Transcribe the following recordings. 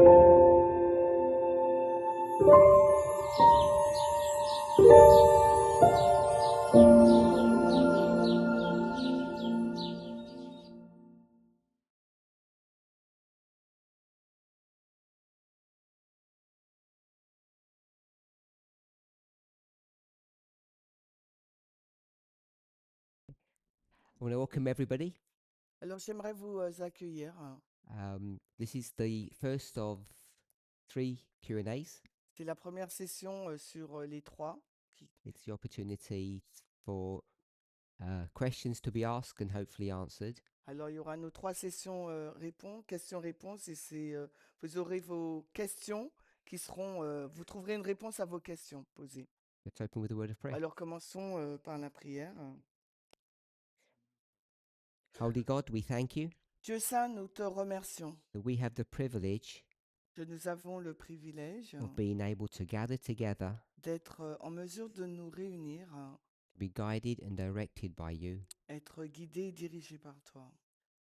I want to welcome everybody. Alors, j'aimerais vous accueillir. This is the first of 3 Q&As. C'est la première session sur les trois. It's the opportunity for questions to be asked and hopefully answered. Alors, il y aura nos 3 sessions questions-réponses, et vous aurez vos questions qui seront, vous trouverez une réponse à vos questions posées. Let's open with a word of prayer. Alors, commençons par la prière. Holy God, we thank you Dieu saint, nous te remercions that we have the privilege que nous avons le privilège of being able to gather together, d'être en mesure de nous réunir, to be guided and directed by you. être guidés et dirigés par toi.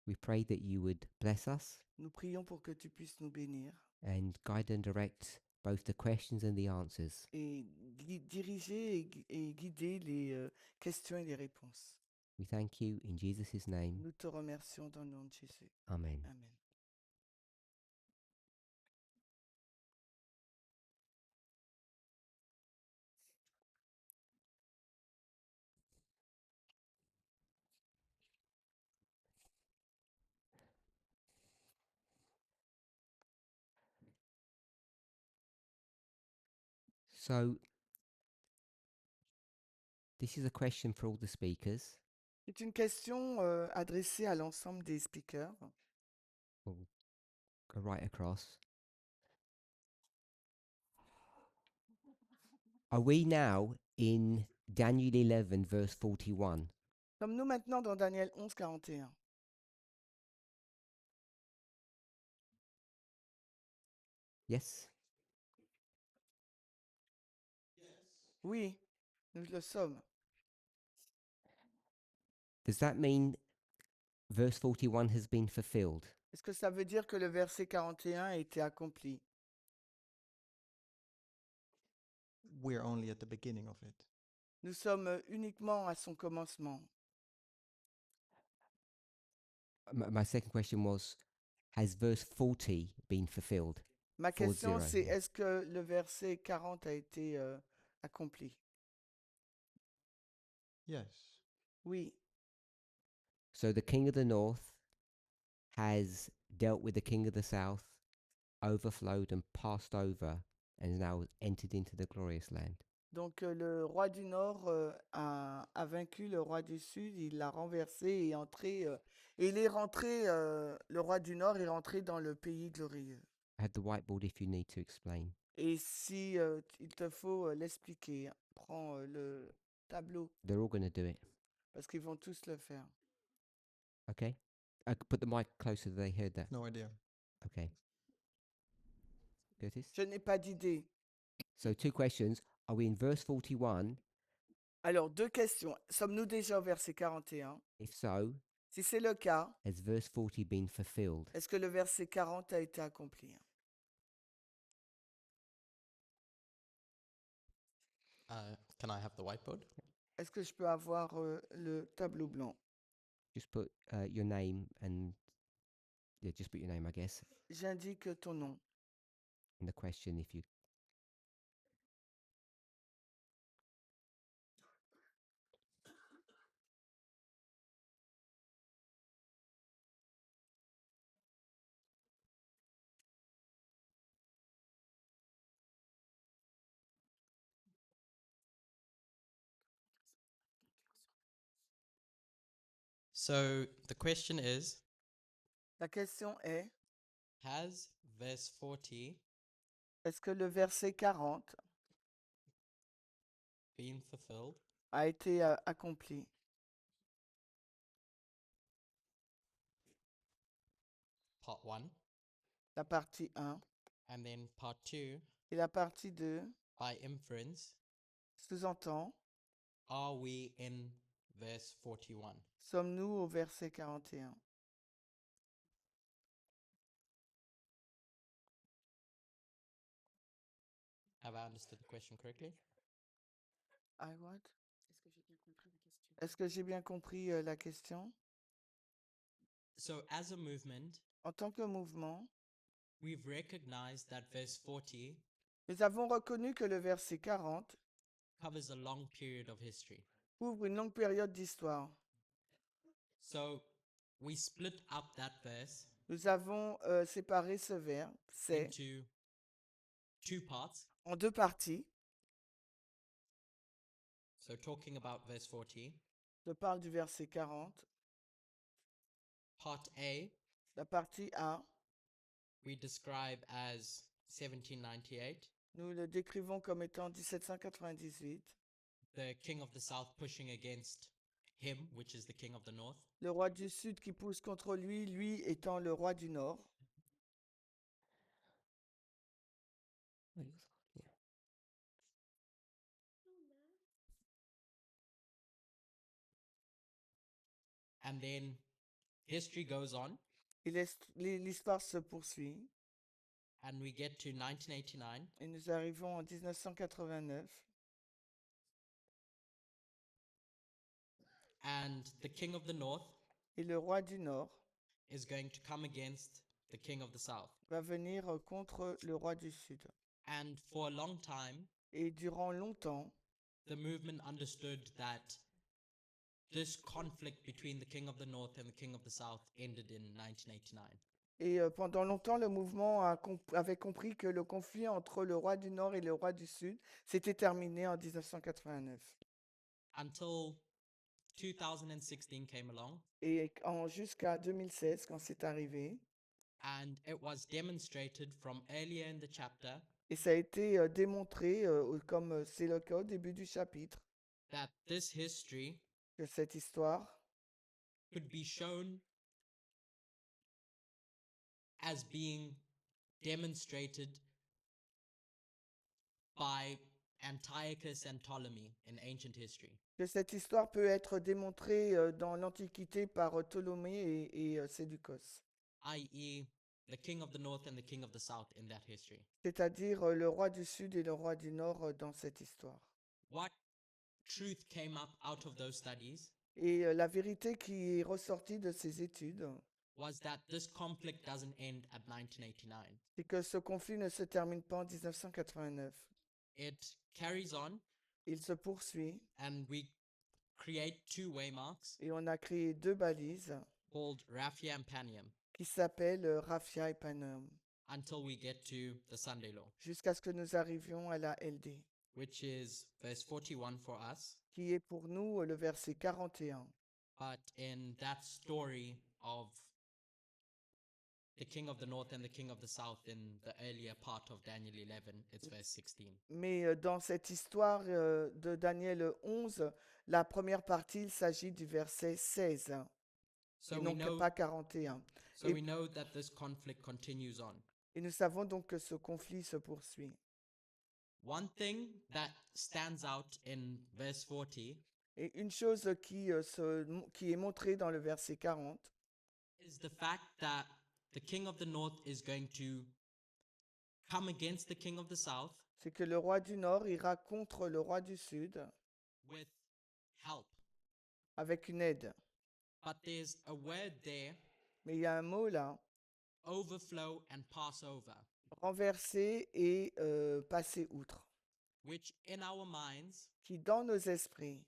We pray that you would bless us Nous prions pour que tu puisses nous bénir and guide and direct both the questions and the answers. et diriger et guider les questions et les réponses. We thank you in Jesus' name. Nous te remercions dans le nom de Jésus. Amen. Amen. So, this is a question for all the speakers. C'est une question adressée à l'ensemble des speakers. We'll go right across. Are we now in Daniel 11, verse 41? Sommes-nous maintenant dans Daniel 11, 41? Yes? Oui, nous le sommes. Does that mean verse 41 has been fulfilled? Est-ce que ça veut dire que le verset 41 a été accompli? We're only at the beginning of it. Nous sommes uniquement à son commencement. My second question was, has verse 40 been fulfilled? Ma question, 40, c'est yeah. est-ce que le verset 40 a été accompli? Yes. Oui. So the king of the north has dealt with the king of the south, overflowed and passed over, and has now entered into the glorious land. Donc le roi du Nord a vaincu le roi du Sud, il l'a renversé et est entré, et il est rentré, le roi du Nord est rentré dans le pays glorieux. I have the whiteboard if you need to explain. Et si il te faut l'expliquer, prends le tableau, They're all going to do it. parce qu'ils vont tous le faire. Okay? I could put the mic closer so they heard that. No idea. Okay. Curtis? Je n'ai pas d'idée. So 2 questions. Are we in verse 41? Alors, 2 questions. Sommes-nous déjà au verset 41? If so, Si c'est le cas, has verse 40 been fulfilled? est-ce que le verset 40 a été accompli? Can I have the whiteboard? Est-ce que je peux avoir le tableau blanc? Just put your name and just put your name, I guess, J'indique ton nom. and the question if you. So the question is, La question est, has verse 40 est-ce que le verset 40 been fulfilled? a été accompli? Part 1. La partie 1. And then part 2, Et la partie 2 by inference, sous-entend, are we in verse 41? sommes-nous au verset 41? Have I understood the question correctly? I what? Est-ce que j'ai bien compris la question? So, as a movement, En tant que mouvement, we've recognized that verse 40 nous avons reconnu que le verset 40 covers a long period of history. couvre une longue période d'histoire. So, we split up that verse Nous avons séparé ce verset into two parts. en deux parties. So, talking about verse 40, Je parle du verset 40. part A, La partie A, we describe as 1798, nous le décrivons comme étant 1798, the king of the south pushing against him, which is the king of the north. le roi du Sud qui pousse contre lui, lui étant le roi du Nord. Yeah. And then history goes on, Et l'histoire se poursuit and we get to 1989, et nous arrivons en 1989 and the king of the north et le roi du Nord is going to come against the king of the south. va venir contre le roi du Sud. And for a long time, Et durant longtemps, the movement understood that this conflict between the king of the north and the king of the south ended in 1989. et pendant longtemps, le mouvement avait compris que le conflit entre le roi du Nord et le roi du Sud s'était terminé en 1989. Until 2016 came along, Et jusqu'à 2016, quand c'est arrivé, and it was demonstrated from earlier in the chapter et ça a été démontré, comme c'est le cas au début du chapitre, that this history que cette histoire could be shown as being demonstrated by Antiochus and Ptolemy in ancient history. que cette histoire peut être démontrée dans l'Antiquité par Ptolémée et Séducos, i.e., the king of the north and the king of the south in that history. c'est-à-dire le roi du Sud et le roi du Nord dans cette histoire. What truth came up out of those studies Et la vérité qui est ressortie de ces études, was that this conflict doesn't end at 1989. c'est que ce conflit ne se termine pas en 1989. It carries on, Il se poursuit and we create two waymarks et on a créé deux balises called Raphia and Panium qui s'appellent Raphia et Panem, until we get to the Sunday law, jusqu'à ce que nous arrivions à la LD, which is verse 41 for us. qui est pour nous le verset 41. But in that story of the king of the north and the king of the south in the earlier part of Daniel 11, it's verse 16. Mais dans cette histoire de Daniel 11, la première partie, il s'agit du verset 16, So et we non know, pas 41. so et- we know that this conflict continues on. Et nous savons donc que ce conflit se poursuit. One thing that stands out in verse 40 Et une chose qui est montrée dans le verset 40, is the fact that the king of the north is going to come against the king of the south c'est que le roi du Nord ira contre le roi du Sud with help. avec une aide. But there's a word there, Mais il y a un mot là, overflow and Passover, renverser et passer outre, which in our minds qui dans nos esprits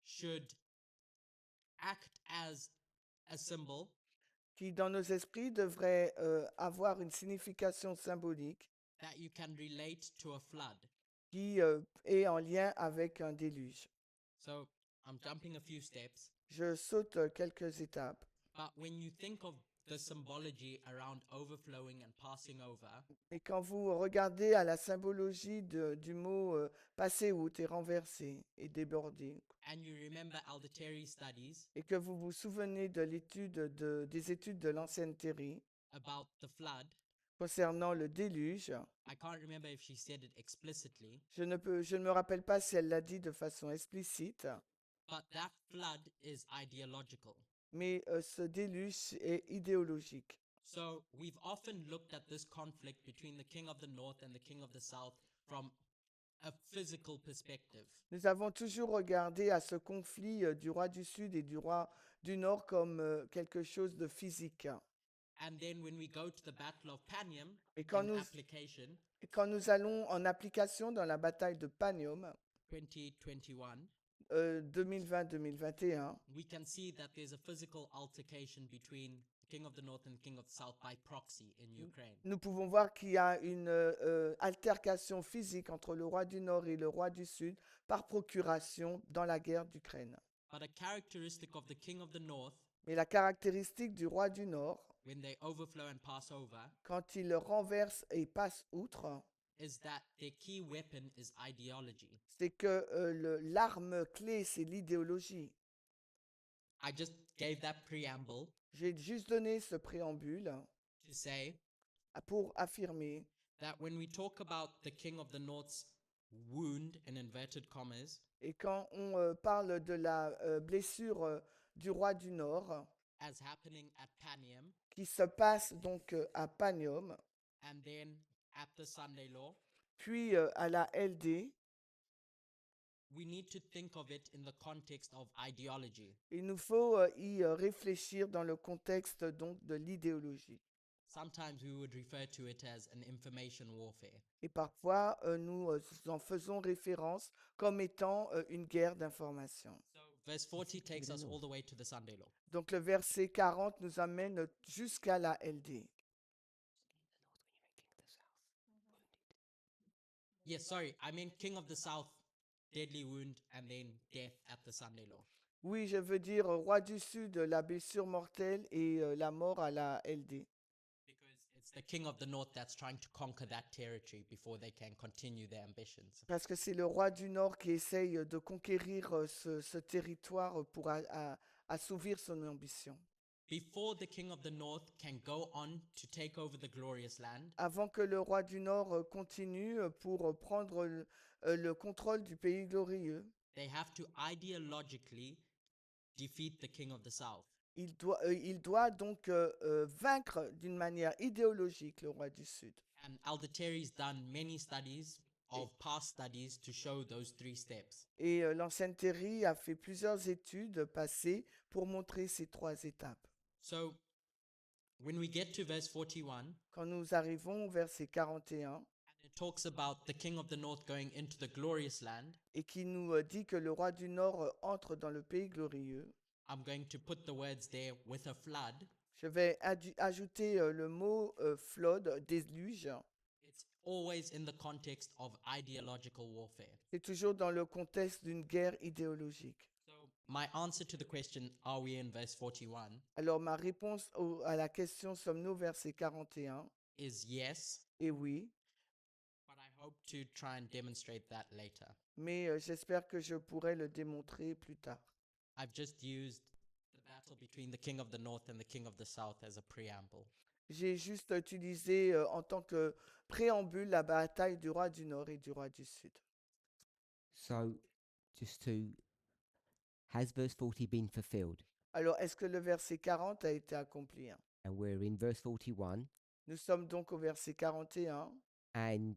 should act as a symbol qui dans nos esprits devrait avoir une signification symbolique that you can relate to a flood. qui est en lien avec un déluge. So I'm jumping a few steps, Je saute quelques étapes, but when you think of the symbology around overflowing and passing over, et quand vous regardez à la symbologie du mot passer outre et renverser et déborder, and you remember Elder Terry's studies et que vous vous souvenez de des études de l'ancienne Thérie about the flood, concernant le déluge, I can't remember if she said it explicitly, je ne me rappelle pas si elle l'a dit de façon explicite, but that flood is ideological. mais ce déluge est idéologique. So we've often looked at this conflict between the king of the north and the king of the south from a physical perspective. Nous avons toujours regardé à ce conflit du roi du Sud et du roi du Nord comme quelque chose de physique. And then when we go to the Battle of Panium Et quand in nous, application et quand nous allons en application dans la bataille de Panium 2021, 2020-2021, we can see that there's a physical altercation between the King of the North and the King of the South by proxy in Ukraine. nous pouvons voir qu'il y a une altercation physique entre le roi du Nord et le roi du Sud par procuration dans la guerre d'Ukraine. But a characteristic of the King of the North, Mais la caractéristique du roi du Nord, when they overflow and pass over, quand il renverse et passe outre, is that their key weapon is ideology. c'est que l'arme clé, c'est l'idéologie. I just gave that preamble J'ai juste donné ce préambule to say pour affirmer that when we talk about the King of the North's wound, in inverted commas, et quand on parle de la blessure du roi du Nord, as happening at Panium qui se passe donc à Panium, and then at the Sunday Law, puis à la LD, we need to think of it in the context of ideology. il nous faut y réfléchir dans le contexte donc de l'idéologie. Sometimes we would refer to it as an information warfare. Et parfois, nous en faisons référence comme étant une guerre d'information. So verse 40 takes us all the way to the Sunday Law. Donc le verset 40 nous amène jusqu'à la LD. Yes, sorry, I mean King of the South, deadly wound, and then death at the Sunday Law. Oui, je veux dire roi du Sud, la blessure mortelle et la mort à la LD. Because it's the King of the North that's trying to conquer that territory before they can continue their ambitions. Parce que c'est le roi du Nord qui essaye de conquérir ce territoire pour assouvir son ambition. Before the King of the North can go on to take over the glorious land, Avant que le roi du Nord continue pour prendre le contrôle du pays glorieux, they have to ideologically defeat the King of the South. il doit donc vaincre d'une manière idéologique le roi du Sud. And Elder Terry's done many studies of past studies to show those three steps. Et l'ancienne Terry a fait plusieurs études passées pour montrer ces trois étapes. So when we get to verse 41, Quand nous arrivons au verset 41, and it talks about the King of the North going into the glorious land, et qui nous dit que le roi du Nord entre dans le pays glorieux, I'm going to put the words there with a flood. je vais ajouter le mot flood, déluge. It's always in the context of ideological warfare. C'est toujours dans le contexte d'une guerre idéologique. So my answer to the question, are we in verse 41, Alors ma réponse à la question sommes-nous au verset 41? is yes, Et oui, but I hope to try and demonstrate that later. mais j'espère que je pourrai le démontrer plus tard. I've just used the battle between the King of the North and the King of the South as a preamble. J'ai juste utilisé en tant que préambule la bataille du roi du Nord et du roi du Sud. So, has verse 40 been fulfilled? Alors, est-ce que le verset 40 a été accompli? And we're in verse 41. Nous sommes donc au verset 41. And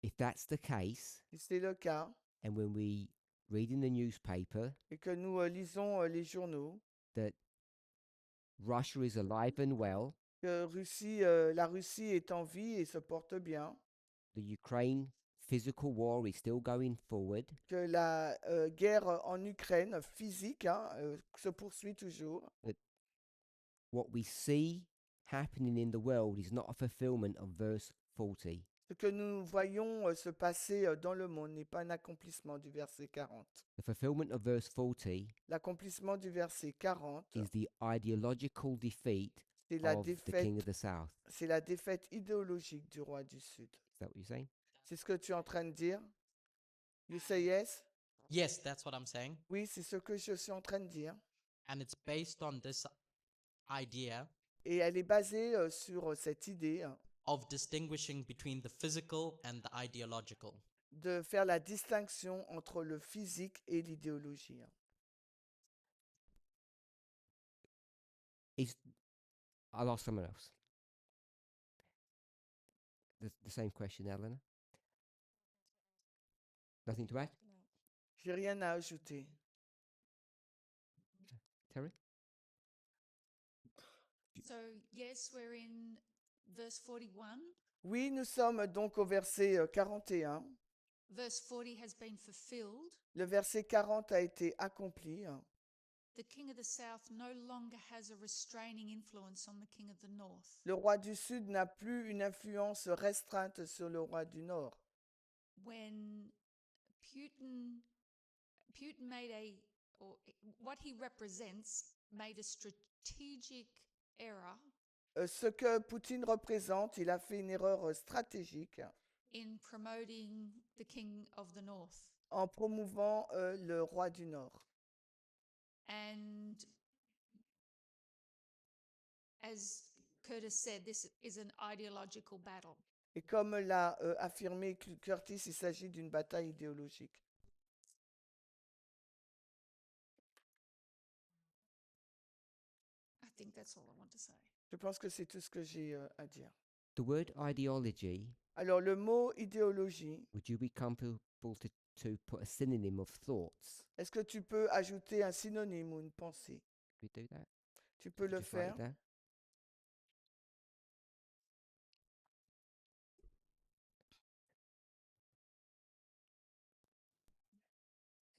if that's the case, Si c'est le cas, and when we read in the newspaper et que nous lisons les journaux, that Russia is alive and well, que la Russie est en vie et se porte bien, the Ukraine physical war is still going forward, que la guerre en Ukraine physique se poursuit toujours, what we see happening in the world is not a fulfillment of verse 40. ce que nous voyons se passer dans le monde n'est pas un accomplissement du verset 40. The fulfillment of verse 40 L'accomplissement du verset 40, is the ideological defeat c'est la of the défaite, King of the South. c'est la défaite idéologique du roi du Sud. Is that what you're saying? C'est ce que tu es en train de dire? You say yes? Yes, that's what I'm saying. Oui, c'est ce que je suis en train de dire. And it's based on this idea Et elle est basée sur cette idée of distinguishing between the physical and the ideological. de faire la distinction entre le physique et l'idéologie. I'll ask someone else. the same question, Eleanor. Nothing to add, J'ai rien à ajouter. Terry? So, yes, we're in verse 41. Oui, nous sommes donc au verset 41. Verse 40 has been fulfilled. Le verset 40 a été accompli. The king of the south no longer has a restraining influence on the king of the north. Le roi du Sud n'a plus une influence restreinte sur le roi du Nord. When Putin made what he represents made a strategic error Ce que Poutine représente, il a fait une erreur stratégique in promoting the king of the north. en promouvant le roi du Nord. And as Curtis said, this is an ideological battle. Et comme l'a affirmé Curtis, il s'agit d'une bataille idéologique. I think that's all I want to say. Je pense que c'est tout ce que j'ai à dire. The word ideology, Alors, le mot idéologie, would you be comfortable to put a synonym of thoughts? est-ce que tu peux ajouter un synonyme ou une pensée? Could we do that? Tu peux Could le you just write faire. it down?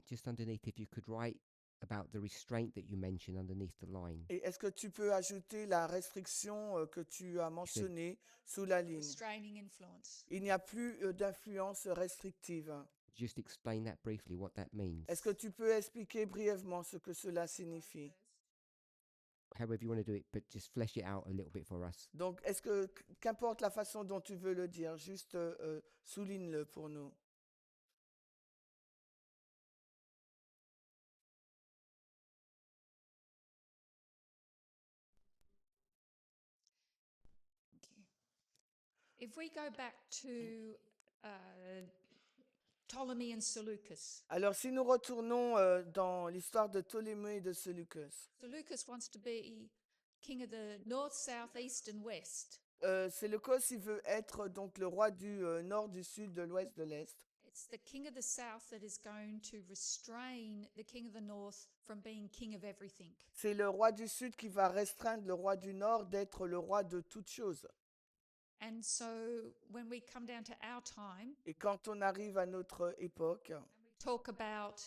Just underneath, if you could write about the restraint that you mentioned underneath the line. Et est-ce que tu peux ajouter la restriction que tu as mentionnée sous la ligne? Restraining influence. Il n'y a plus d'influence restrictive. Just explain that briefly, what that means. Est-ce que tu peux expliquer brièvement ce que cela signifie? However you want to do it, but just flesh it out a little bit for us. Donc, est-ce que, qu'importe la façon dont tu veux le dire, juste souligne-le pour nous. Thank you. If we go back to Ptolemy and Seleucus, Alors, si nous retournons dans l'histoire de Ptolémée et de Séleucus, Seleucus wants to be king of the north, south, east, and west. Séleucos, il veut être donc le roi du nord, du sud, de l'ouest, de l'est. It's the king of the south that is going to restrain the king of the north from being king of everything. C'est le roi du sud qui va restreindre le roi du nord d'être le roi de toutes choses. And so when we come down to our time, Et quand on arrive à notre époque, we talk about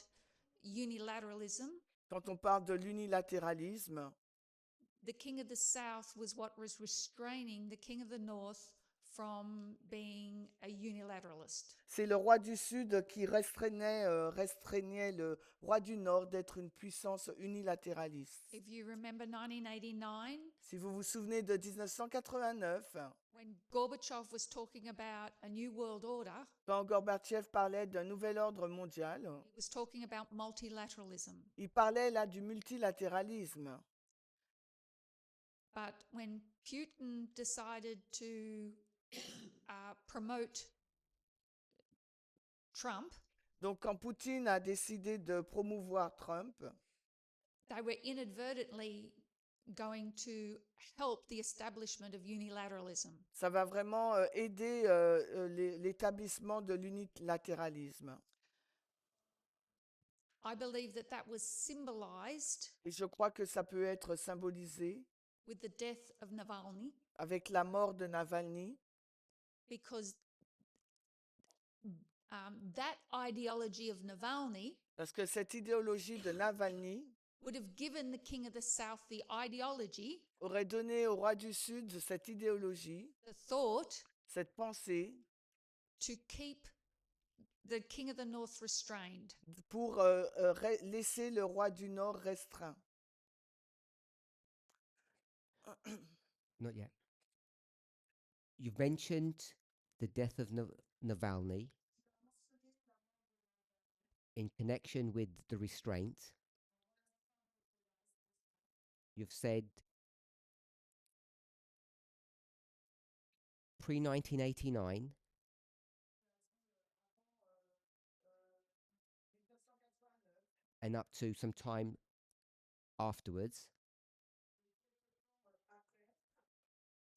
unilateralism. quand on parle de l'unilatéralisme, The king of the south was what was restraining the king of the north from being a unilateralist. c'est le roi du sud qui restreignait le roi du nord d'être une puissance unilatéraliste. If you remember 1989, Si vous vous souvenez de 1989, when Gorbachev was talking about a new world order, quand Gorbatchev parlait d'un nouvel ordre mondial, he was talking about multilateralism. il parlait là du multilatéralisme. But when Putin decided to promote Trump, Donc quand Poutine a décidé de promouvoir Trump, they were inadvertently going to help the establishment of unilateralism. ça va vraiment aider l'établissement de l'unilatéralisme. I believe that that was symbolized Et je crois que ça peut être symbolisé with the death of Navalny, avec la mort de Navalny, because that ideology of Navalny parce que cette idéologie de Navalny would have given the king of the south the ideology, aurait donné au roi du Sud cette idéologie, the thought cette pensée to keep the king of the north restrained. pour laisser le roi du Nord restreint. Not yet. You've mentioned the death of Navalny in connection with the restraint. You've said pre-1989 and up to some time afterwards.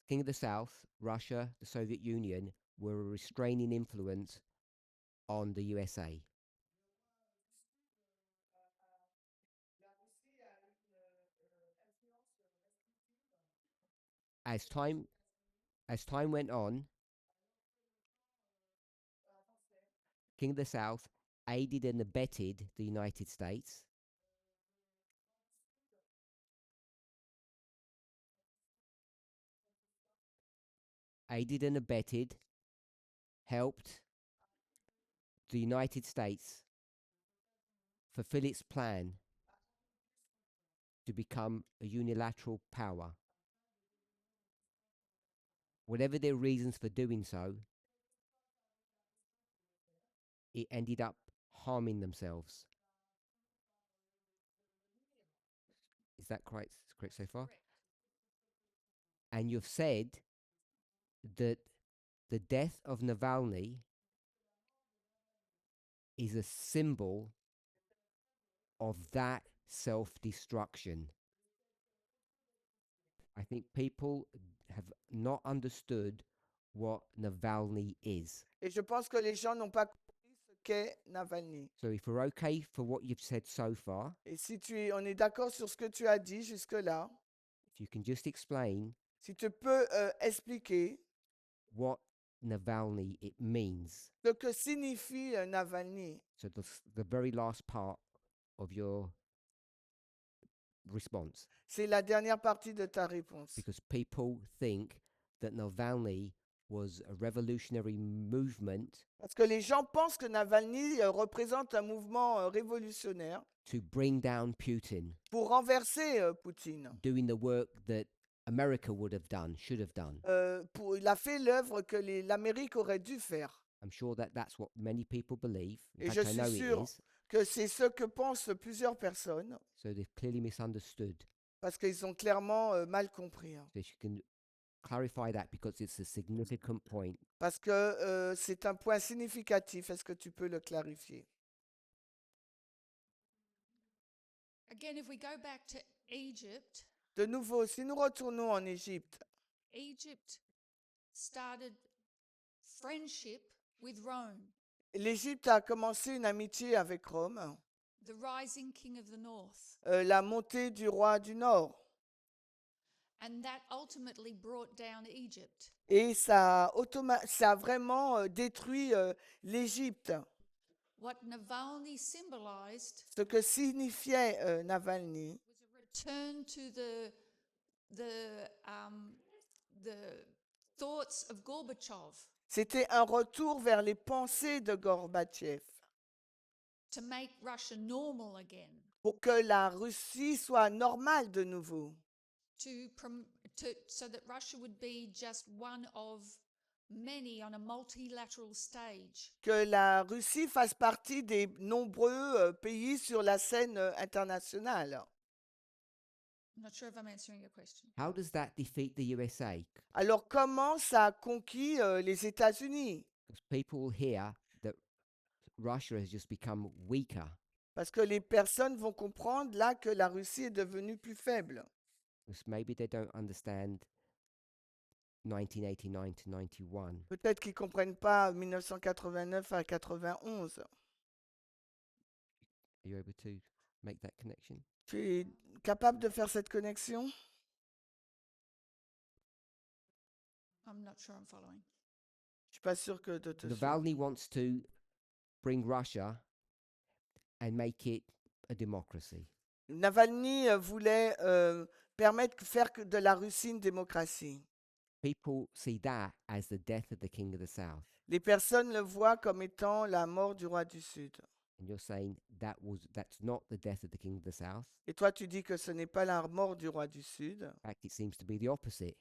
King of the South, Russia, the Soviet Union were a restraining influence on the USA. As time went on, King of the South aided and abetted the United States helped the United States fulfill its plan to become a unilateral power. Whatever their reasons for doing so, it ended up harming themselves. Is that correct so far? And you've said that the death of Navalny is a symbol of that self-destruction. I think people have not understood what Navalny is. Et je pense que les gens n'ont pas compris ce qu'est Navalny. So if we're okay for what you've said so far, Et si on est d'accord sur ce que tu as dit jusque-là, if you can just explain si tu peux expliquer what Navalny it means. ce que signifie Navalny. So the very last part of your response. C'est la dernière partie de ta réponse. Because people think that Navalny was a revolutionary movement Parce que les gens pensent que Navalny représente un mouvement révolutionnaire to bring down Putin, pour renverser Poutine. doing the work that America should have done. Il a fait l'œuvre que l'Amérique aurait dû faire. I'm sure that that's what many people believe. In Et fact, je I know suis it sûr is. que c'est ce que pensent plusieurs personnes, So they've clearly misunderstood. parce qu'ils ont clairement mal compris. So if you can clarify that, because it's a significant point. Parce que c'est un point significatif. Est-ce que tu peux le clarifier? Again, if we go back to Egypt, De nouveau, si nous retournons en Égypte, Egypt started friendship with Rome, l'Égypte a commencé une amitié avec Rome, the rising king of the north, la montée du roi du Nord. and that ultimately brought down Egypt. Et ça a vraiment détruit l'Égypte. What Navalny symbolized Ce que signifiait Navalny, was a return to the thoughts of Gorbachev, c'était un retour vers les pensées de Gorbatchev to make Russia normal again, pour que la Russie soit normale de nouveau, so that Russia would be just one of many on a multilateral stage. que la Russie fasse partie des nombreux pays sur la scène internationale. I'm not sure if I'm answering your question. How does that defeat the USA? Alors comment ça a conquis les États-Unis? Because people hear that Russia has just become weaker. Parce que les personnes vont comprendre là que la Russie est devenue plus faible. Because maybe they don't understand 1989 to 91. Peut-être qu'ils ne comprennent pas 1989 à 91. Are you able to make that connection? Tu es capable de faire cette connexion? I'm not sure I'm following. Je suis pas sûr que de te suivre. Navalny wants to bring Russia and make it a democracy. Navalny voulait faire de la Russie une démocratie. People see that as the death of the king of the south. Les personnes le voient comme étant la mort du roi du Sud. And you're saying that's not the death of the king of the south. Et toi, tu dis que ce n'est pas la mort du roi du Sud. In fact, it seems to be the opposite,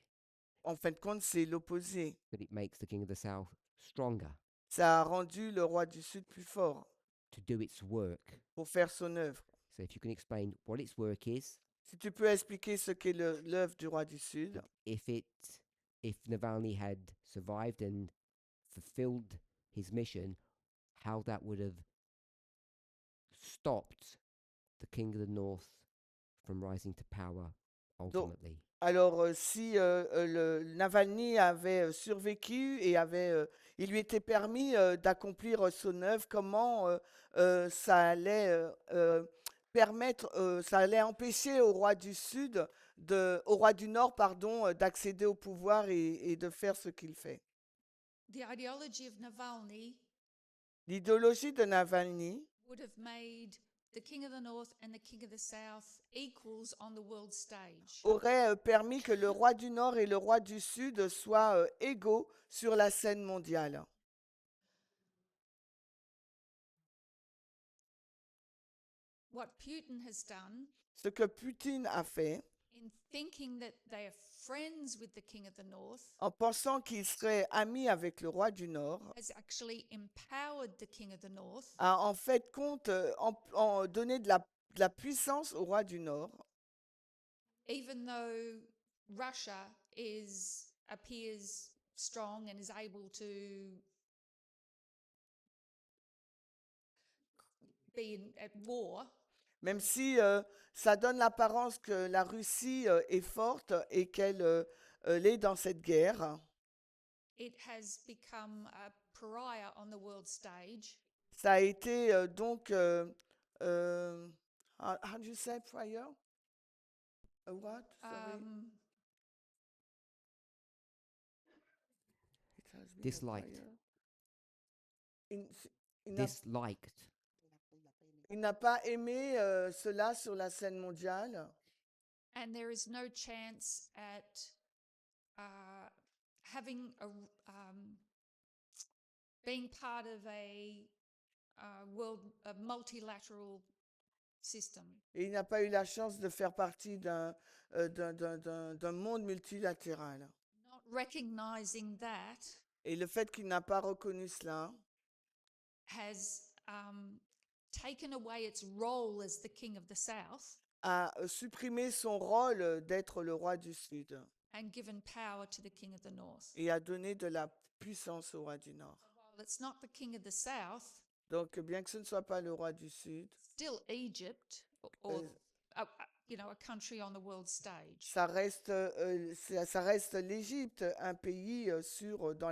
En fin de compte, c'est l'opposé. that it makes the king of the south stronger Ça a rendu le roi du Sud plus fort to do its work. pour faire son œuvre. So if you can explain what its work is, Si tu peux expliquer ce qu'est l'œuvre du roi du Sud, if Navalny had survived and fulfilled his mission, how that would have stopped the king of the north from rising to power ultimately. Alors, si Navalny avait survécu et il lui était permis d'accomplir son œuvre, comment ça allait ça allait empêcher au roi du Sud, au roi du Nord, pardon, d'accéder au pouvoir et de faire ce qu'il fait. The ideology of Navalny L'idéologie de Navalny would have made the King of the North and the King of the South equals on the world stage. aurait permis que le roi du Nord et le roi du Sud soient égaux sur la scène mondiale. What Putin has done Ce que Poutine a fait, in thinking that they are friends with the King of the North, en pensant qu'il serait ami avec le roi du Nord, has actually empowered the King of the North a en fait compte donné de la puissance au roi du Nord, even though Russia appears strong and is able to be at war. même si ça donne l'apparence que la Russie est forte et elle est dans cette guerre. It has become a pariah on the world stage. Ça a été donc, how do you say prior? A what? Sorry. It has been a Disliked. prior. Il n'a- Disliked. il n'a pas aimé cela sur la scène mondiale. And there is no chance at having being part of a multilateral system. Et il n'a pas eu la chance de faire partie d'un monde multilatéral. Not recognizing that Et le fait qu'il n'a pas reconnu cela has taken away its role as the king of the South a supprimé son rôle d'être le roi du Sud and given power to the king of the North. et a donné de la puissance au roi du Nord. While it's not the king of the South, Donc, bien que ce ne soit pas le roi du Sud, still Egypt or Euh, a country on the world stage. ça reste l'Égypte, un pays dans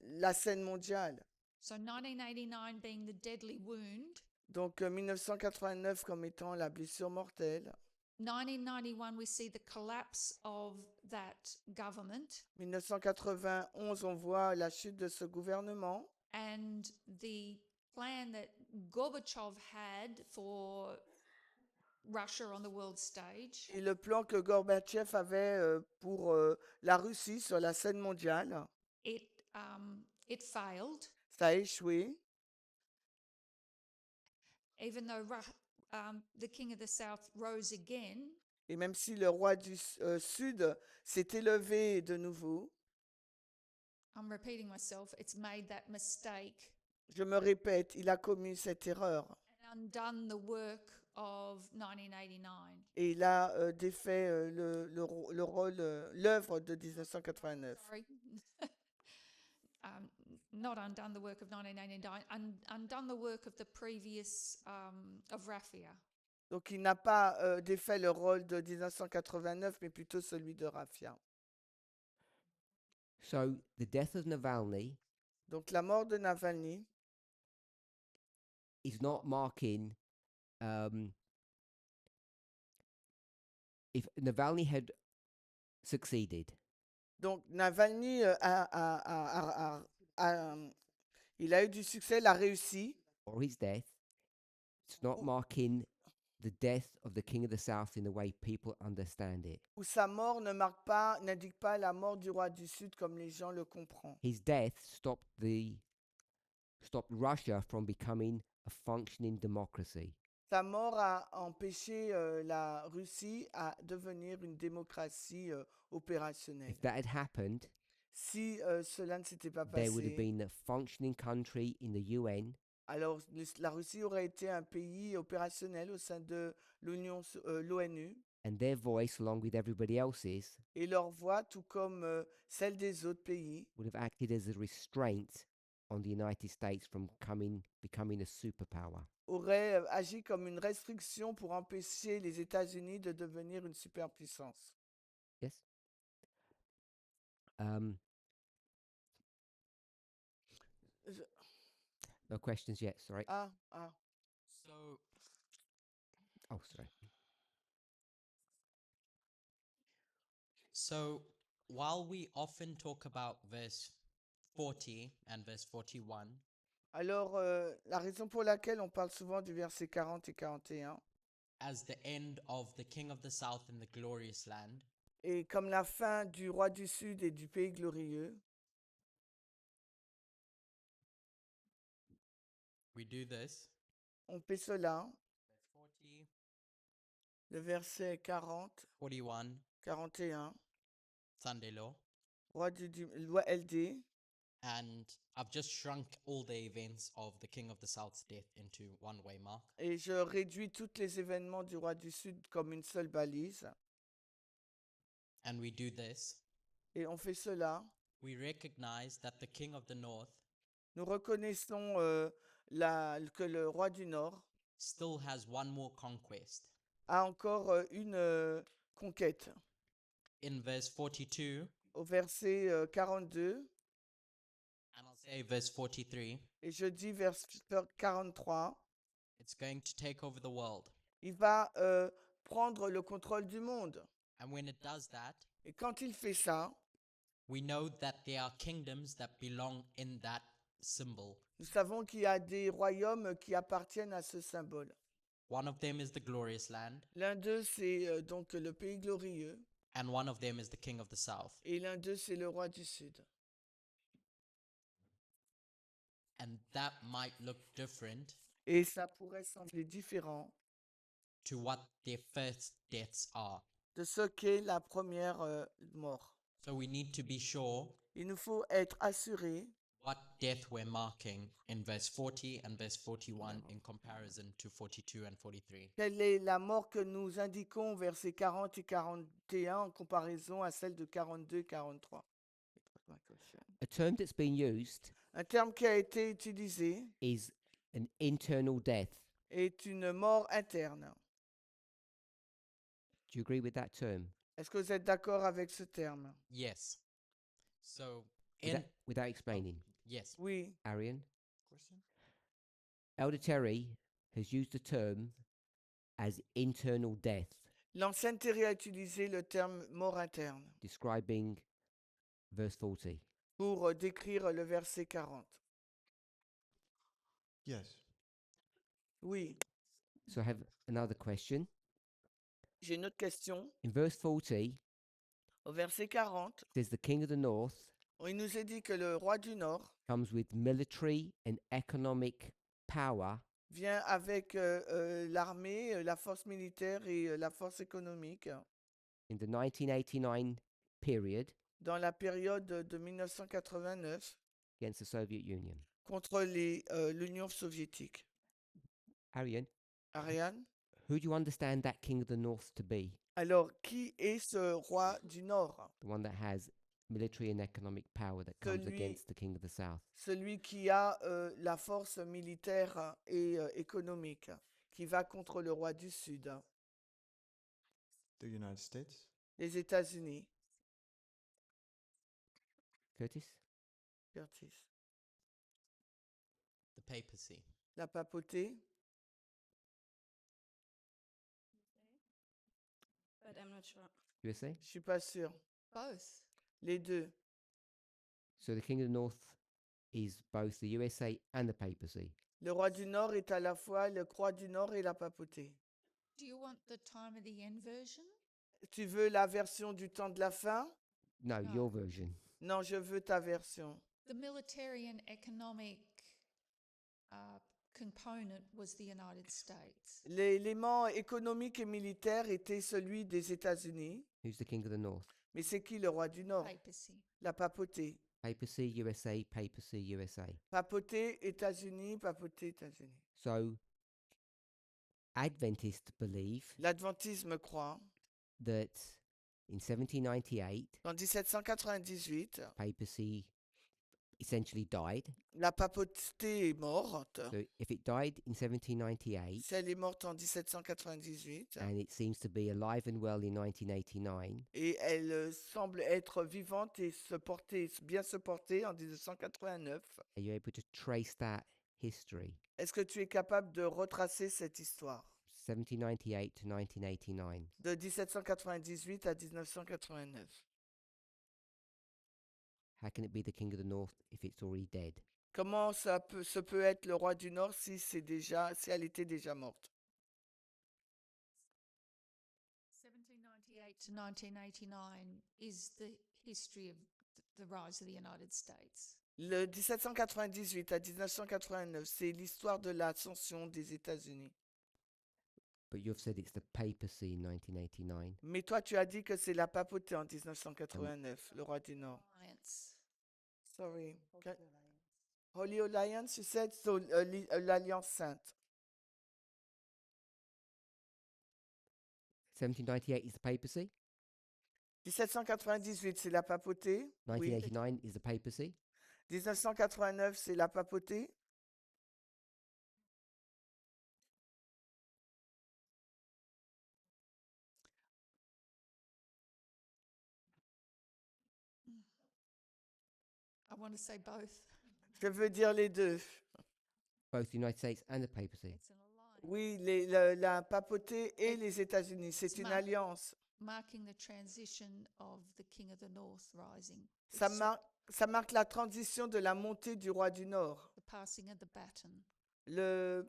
la scène mondiale. So 1989 being the deadly wound, Donc 1989 comme étant la blessure mortelle. 1991 we see the collapse of that government 1991, on voit la chute de ce gouvernement and the plan that Gorbachev had for Russia on the world stage. et le plan que Gorbatchev avait pour la Russie sur la scène mondiale. It failed, Ça a échoué. even though the king of the South rose again. Et même si le roi du Sud s'est élevé de nouveau, I'm repeating myself, it's made that mistake je me répète, il a commis cette erreur and undone the work of 1989. et il a défait l'œuvre de 1989. Sorry. Not undone the work of 1989, undone the work of the previous, of Raffia. Donc il n'a pas défait le rôle de 1989, mais plutôt celui de Raffia. So the death of Navalny Donc la mort de Navalny is not marking. If Navalny had succeeded, Donc Navalny il a eu du succès, il a réussi. or his death, it's not marking the death of the King of the South in the way people understand it. Où sa mort n'indique pas la mort du roi du Sud comme les gens le comprennent. His death stopped Russia from becoming a functioning democracy. Sa mort a empêché la Russie à devenir une démocratie opérationnelle. If that had happened, Si cela ne s'était pas there would have passé, been a functioning country in the UN, alors la Russie aurait été un pays opérationnel au sein de l'ONU and their voice, along with everybody else's, et leur voix, tout comme celle des autres pays, would have acted as a restraint on the United States from becoming a superpower. aurait agi comme une restriction pour empêcher les États-Unis de devenir une superpuissance. Yes. Um, Je- no questions yet. Sorry. Ah, So Oh, sorry. So, while we often talk about verse 40 and verse 41 Alors, la raison pour laquelle on parle souvent du verset 40 et 41, as the end of the king of the south in the glorious land, et comme la fin du roi du Sud et du pays glorieux, we do this. on fait cela, Verse 40, le verset 40, 41, 41, Sunday law. loi LD, And I've just shrunk all the events of the king of the south's death into one way mark. et je réduis tous les événements du roi du Sud comme une seule balise, And we do this. et on fait cela. We recognize that the king of the north Nous reconnaissons que le roi du Nord still has one more conquest. a encore une conquête. In verse 42, Au verset 42, and I'll say verse 43, et je dis verset 43, it's going to take over the world. il va prendre le contrôle du monde. And when it does that, Et quand il fait ça, we know that there are kingdoms that belong in that symbol. nous savons qu'il y a des royaumes qui appartiennent à ce symbole. One of them is the glorious land, L'un d'eux, c'est donc le pays glorieux, and one of them is the king of the south. et l'un d'eux, c'est le roi du Sud. And that might look different Et ça pourrait sembler différent to what their first deaths are. de ce qu'est la première mort. So we need to be sure Il nous faut être assurés what death we're marking in verse 40 and verse 41 in comparison to 42 and 43. quelle est la mort que nous indiquons versets 40 et 41 en comparaison à celle de 42 et 43. A term that's been used Un terme qui a été utilisé is an internal death. est une mort interne. Do you agree with that term? Est-ce que vous êtes d'accord avec ce terme? Yes. So Without explaining. yes. Oui. Arian? Question? Elder Terry has used the term as internal death, L'ancienne Thierry a utilisé le terme mort interne describing verse 40. pour décrire le verset 40. Yes. Oui. So I have another question. J'ai une autre question. In verse 40, Au verset 40, says the king of the north il nous est dit que le roi du Nord comes with military and economic power vient avec l'armée, la force militaire et la force économique in the 1989 period dans la période de 1989 against the Soviet Union. contre l'Union soviétique. Arian, Ariane, who do you understand that king of the north to be? alors qui est ce roi du Nord? The one that has military and economic power that comes Celui- against the king of the south. Celui qui a la force militaire et économique, qui va contre le roi du Sud, The United States? les États-Unis. Curtis? Curtis. The papacy. La papauté, But I'm not sure. USA? je suis pas sûre. Both. Les deux. So the king of the north is both the USA and the papacy. Le roi du Nord est à la fois le roi du Nord et la papauté. Do you want the time of the end version? Tu veux la version du temps de la fin? No, No. your version. Non, je veux ta version. The military and economic component was the United States. L'élément économique et militaire était celui des États-Unis. Who's the king of the north? Mais c'est qui le roi du Nord? Papacy. La papauté. Papacy, USA, papacy, USA. Papauté, États-Unis, papauté, États-Unis. So Adventists believe L'adventisme croit that in 1798, qu'en 1798, papacy essentially died. La papauté est morte. So if it died in 1798 Si elle est morte en 1798 and it seems to be alive and well in 1989, et elle semble être vivante et bien se porter en 1989, are you able to trace that history, est-ce que tu es capable de retracer cette histoire 1798 to 1989? de 1798 à 1989? How can it be the king of the north if it's already dead? Comment se peut être le roi du Nord si elle était déjà morte? 1798 to 1989 is the history of the rise of the United States. Le 1798 à 1989, c'est l'histoire de l'ascension des États-Unis. But you've said it's the papacy in 1989. Mais toi, tu as dit que c'est la papauté en 1989, le roi du Nord. Alliance. Sorry. Holy Alliance, you said, so l'Alliance Sainte. 1798 is the papacy. 1798, c'est la papauté. Oui. 1989 is the papacy. 1989, c'est la papauté. I want to say both. Je veux dire les deux. Both the United States and the papacy. It's an alliance Oui, la papauté et les États-Unis, c'est It's une mar- alliance. marking the transition of the King of the North rising. Ça, It's ça marque la transition de la montée du roi du Nord. the passing of the baton. Le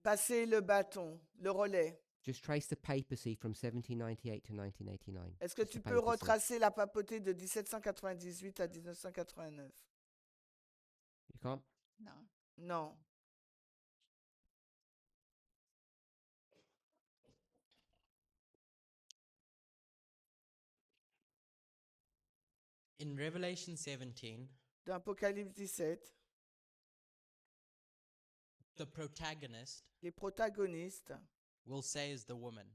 passer le bâton, le relais. Just trace the papacy from 1798 to 1989. Est-ce que Just tu the peux papacy. retracer la papauté de 1798 à 1989? You can't? No. Non. In Revelation 17, Dans Apocalypse 17, the protagonist les protagonistes, will say is the woman.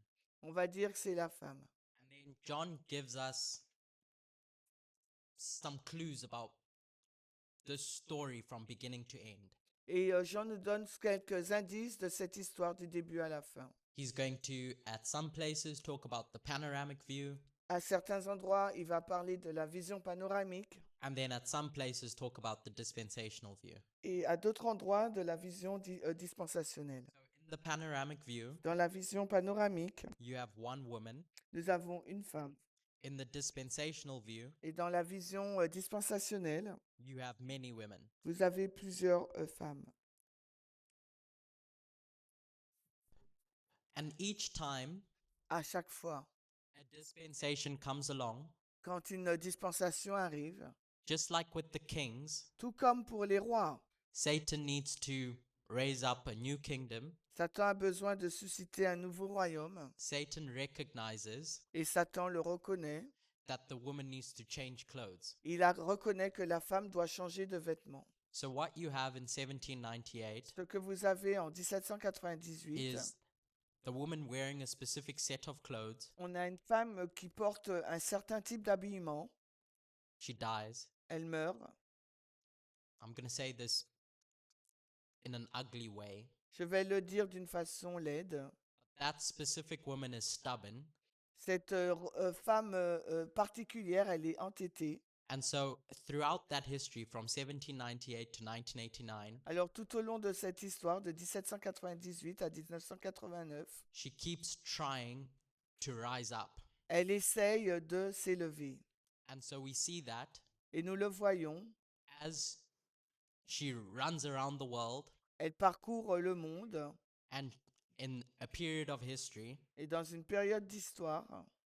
on va dire que c'est la femme. And then John gives us some clues about the story from beginning to end. Et Jean nous donne quelques indices de cette histoire du début à la fin. He's going to, at some places, talk about the panoramic view, À certains endroits, il va parler de la vision panoramique and then at some places, talk about the dispensational view. et à d'autres endroits de la vision dispensationnelle. So, in the panoramic view, Dans la vision panoramique, you have one woman. nous avons une femme. In the dispensational view, Et dans la vision dispensationnelle, you have many women. vous avez plusieurs femmes. And each time À chaque fois, a dispensation comes along, quand une dispensation arrive, just like with the kings, tout comme pour les rois, Satan needs to raise up a new kingdom. Satan a besoin de susciter un nouveau royaume Satan recognizes et Satan le reconnaît. that the woman needs to change clothes. Reconnaît que la femme doit changer de vêtements. So what you have in 1798 Ce que vous avez en 1798, is the woman wearing a specific set of clothes. on a une femme qui porte un certain type d'habillement. She dies. Elle meurt. I'm going to say this in an ugly way. Je vais le dire d'une façon laide. That specific woman is stubborn. Cette femme particulière, elle est entêtée. And so throughout that history from 1798 to 1989, Alors tout au long de cette histoire de 1798 à 1989, she keeps trying to rise up. elle essaye de s'élever. And so we see that Et nous le voyons, as she runs around the world elle parcourt le monde and in a period of history et dans une période d'histoire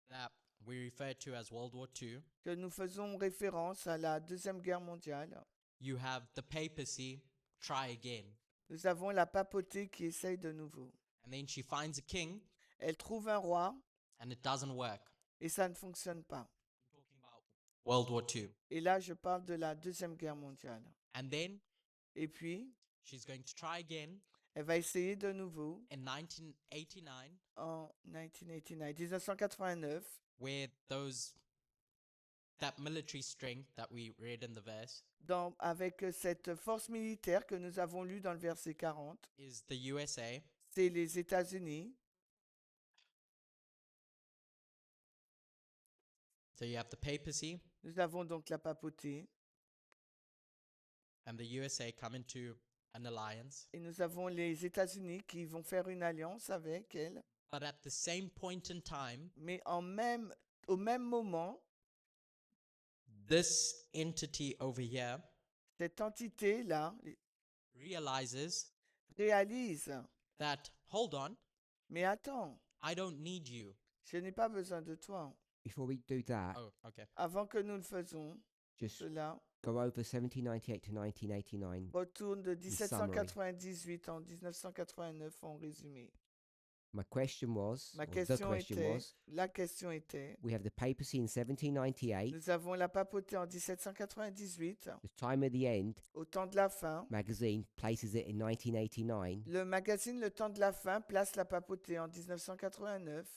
that we refer to as World War II, que nous faisons référence à la Deuxième Guerre mondiale, you have the papacy try again. nous avons la papauté qui essaye de nouveau. And then she finds a king Elle trouve un roi and it doesn't work. et ça ne fonctionne pas. I'm talking about World War II. Et là, je parle de la Deuxième Guerre mondiale. And then Et puis, she's going to try again elle va essayer de nouveau in 1989, en 1989, 1989, where those that military strength that we read in the verse avec cette force militaire que nous avons lue dans le verset 40, is the USA. c'est les États-Unis. So you have the papacy Nous avons donc la papauté and the USA come into an alliance. et nous avons les États-Unis qui vont faire une alliance avec elle. But at the same point in time, Mais au même moment, this entity over here cette entité-là realizes réalise, that, hold on, mais attends, I don't need you. je n'ai pas besoin de toi. Before we do that, Oh, okay. Avant que nous le faisons, just cela go over 1798 to 1989. retourne de summary. 1798 en 1989 en résumé. My question was, Ma or the question question était, was, la question était, we have the papacy in 1798, nous avons la papauté en 1798, the time of the end au temps de la fin. magazine places it in 1989. Le magazine Le Temps de la Fin place la papauté en 1989.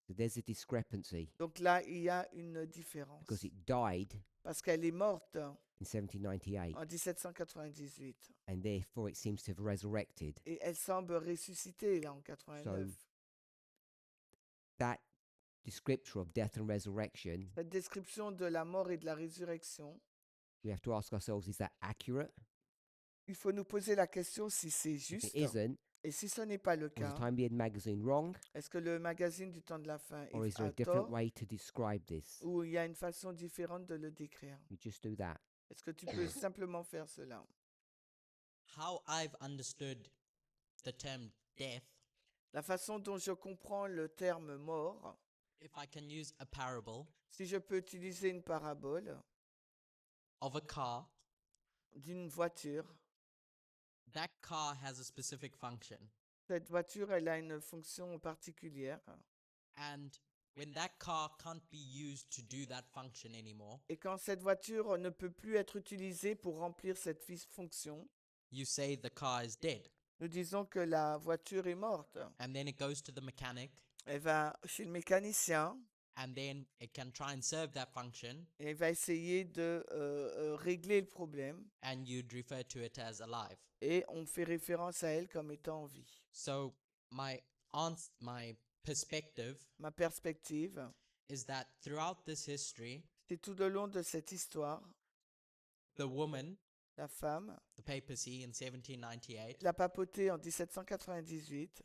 So there's a discrepancy Donc là, il y a une différence. because it died Parce qu'elle est morte in 1798 en 1798. and therefore it seems to have resurrected. Et elle semble ressusciter là en 89. That descriptor of death and resurrection, Cette description de la mort et de la résurrection, we have to ask ourselves, is that accurate? il faut nous poser la question si c'est If juste. it isn't, Et si ce n'est pas le was cas, the Time of the End magazine wrong, est-ce que le magazine du Temps de la Fin or is est there à a different tort way to describe this? ou il y a une façon différente de le décrire? You just do that. Est-ce que tu peux simplement faire cela? How I've understood the term death, La façon dont je comprends le terme mort, if I can use a parable si je peux utiliser une parabole of a car, d'une voiture, that car has a specific function. cette voiture, elle a une fonction particulière. And when that car can't be used to do that function anymore, Et quand cette voiture ne peut plus être utilisée pour remplir cette fonction, you say the car is dead. nous disons que la voiture est morte. And then it goes to the mechanic, Elle va chez le mécanicien and then it can try and serve that function, et elle va essayer de régler le problème. and you'd refer to it as alive. Et on fait référence à elle comme étant en vie. So my perspective Ma perspective, is that throughout this history, c'est tout le long de cette histoire, the woman, la femme, the papacy in 1798, la papauté en 1798,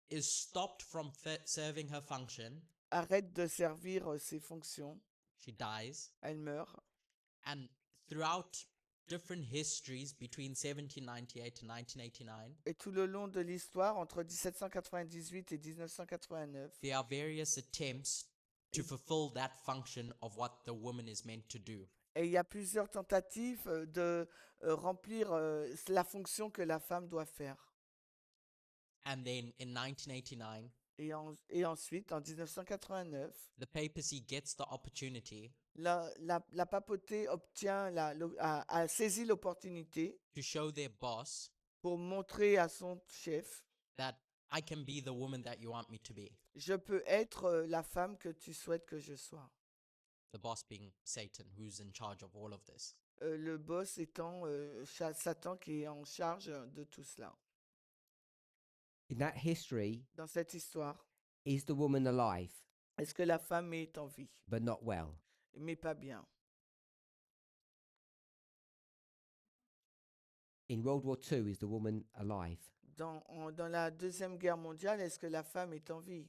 is stopped from serving her function. arrête de servir ses fonctions, She dies. elle meurt. And throughout different histories between 1798 and 1989, Et tout le long de l'histoire, entre 1798 et 1989, there are various attempts to fulfill that function of what the woman is meant to do. et il y a plusieurs tentatives de remplir la fonction que la femme doit faire. And then in 1989, Et ensuite, en 1989, the papacy gets the opportunity la papauté a saisi l'opportunité to show their boss pour montrer à son chef, that I can be the woman that you want me to be. je peux être la femme que tu souhaites que je sois. The boss being Satan, who's in charge of all of this. Le boss étant Satan qui est en charge de tout cela. In that history, Dans cette histoire, is the woman alive est-ce que la femme est en vie, but not well? mais pas bien? In World War II, is the woman alive? Dans la Deuxième Guerre mondiale, est-ce que la femme est en vie?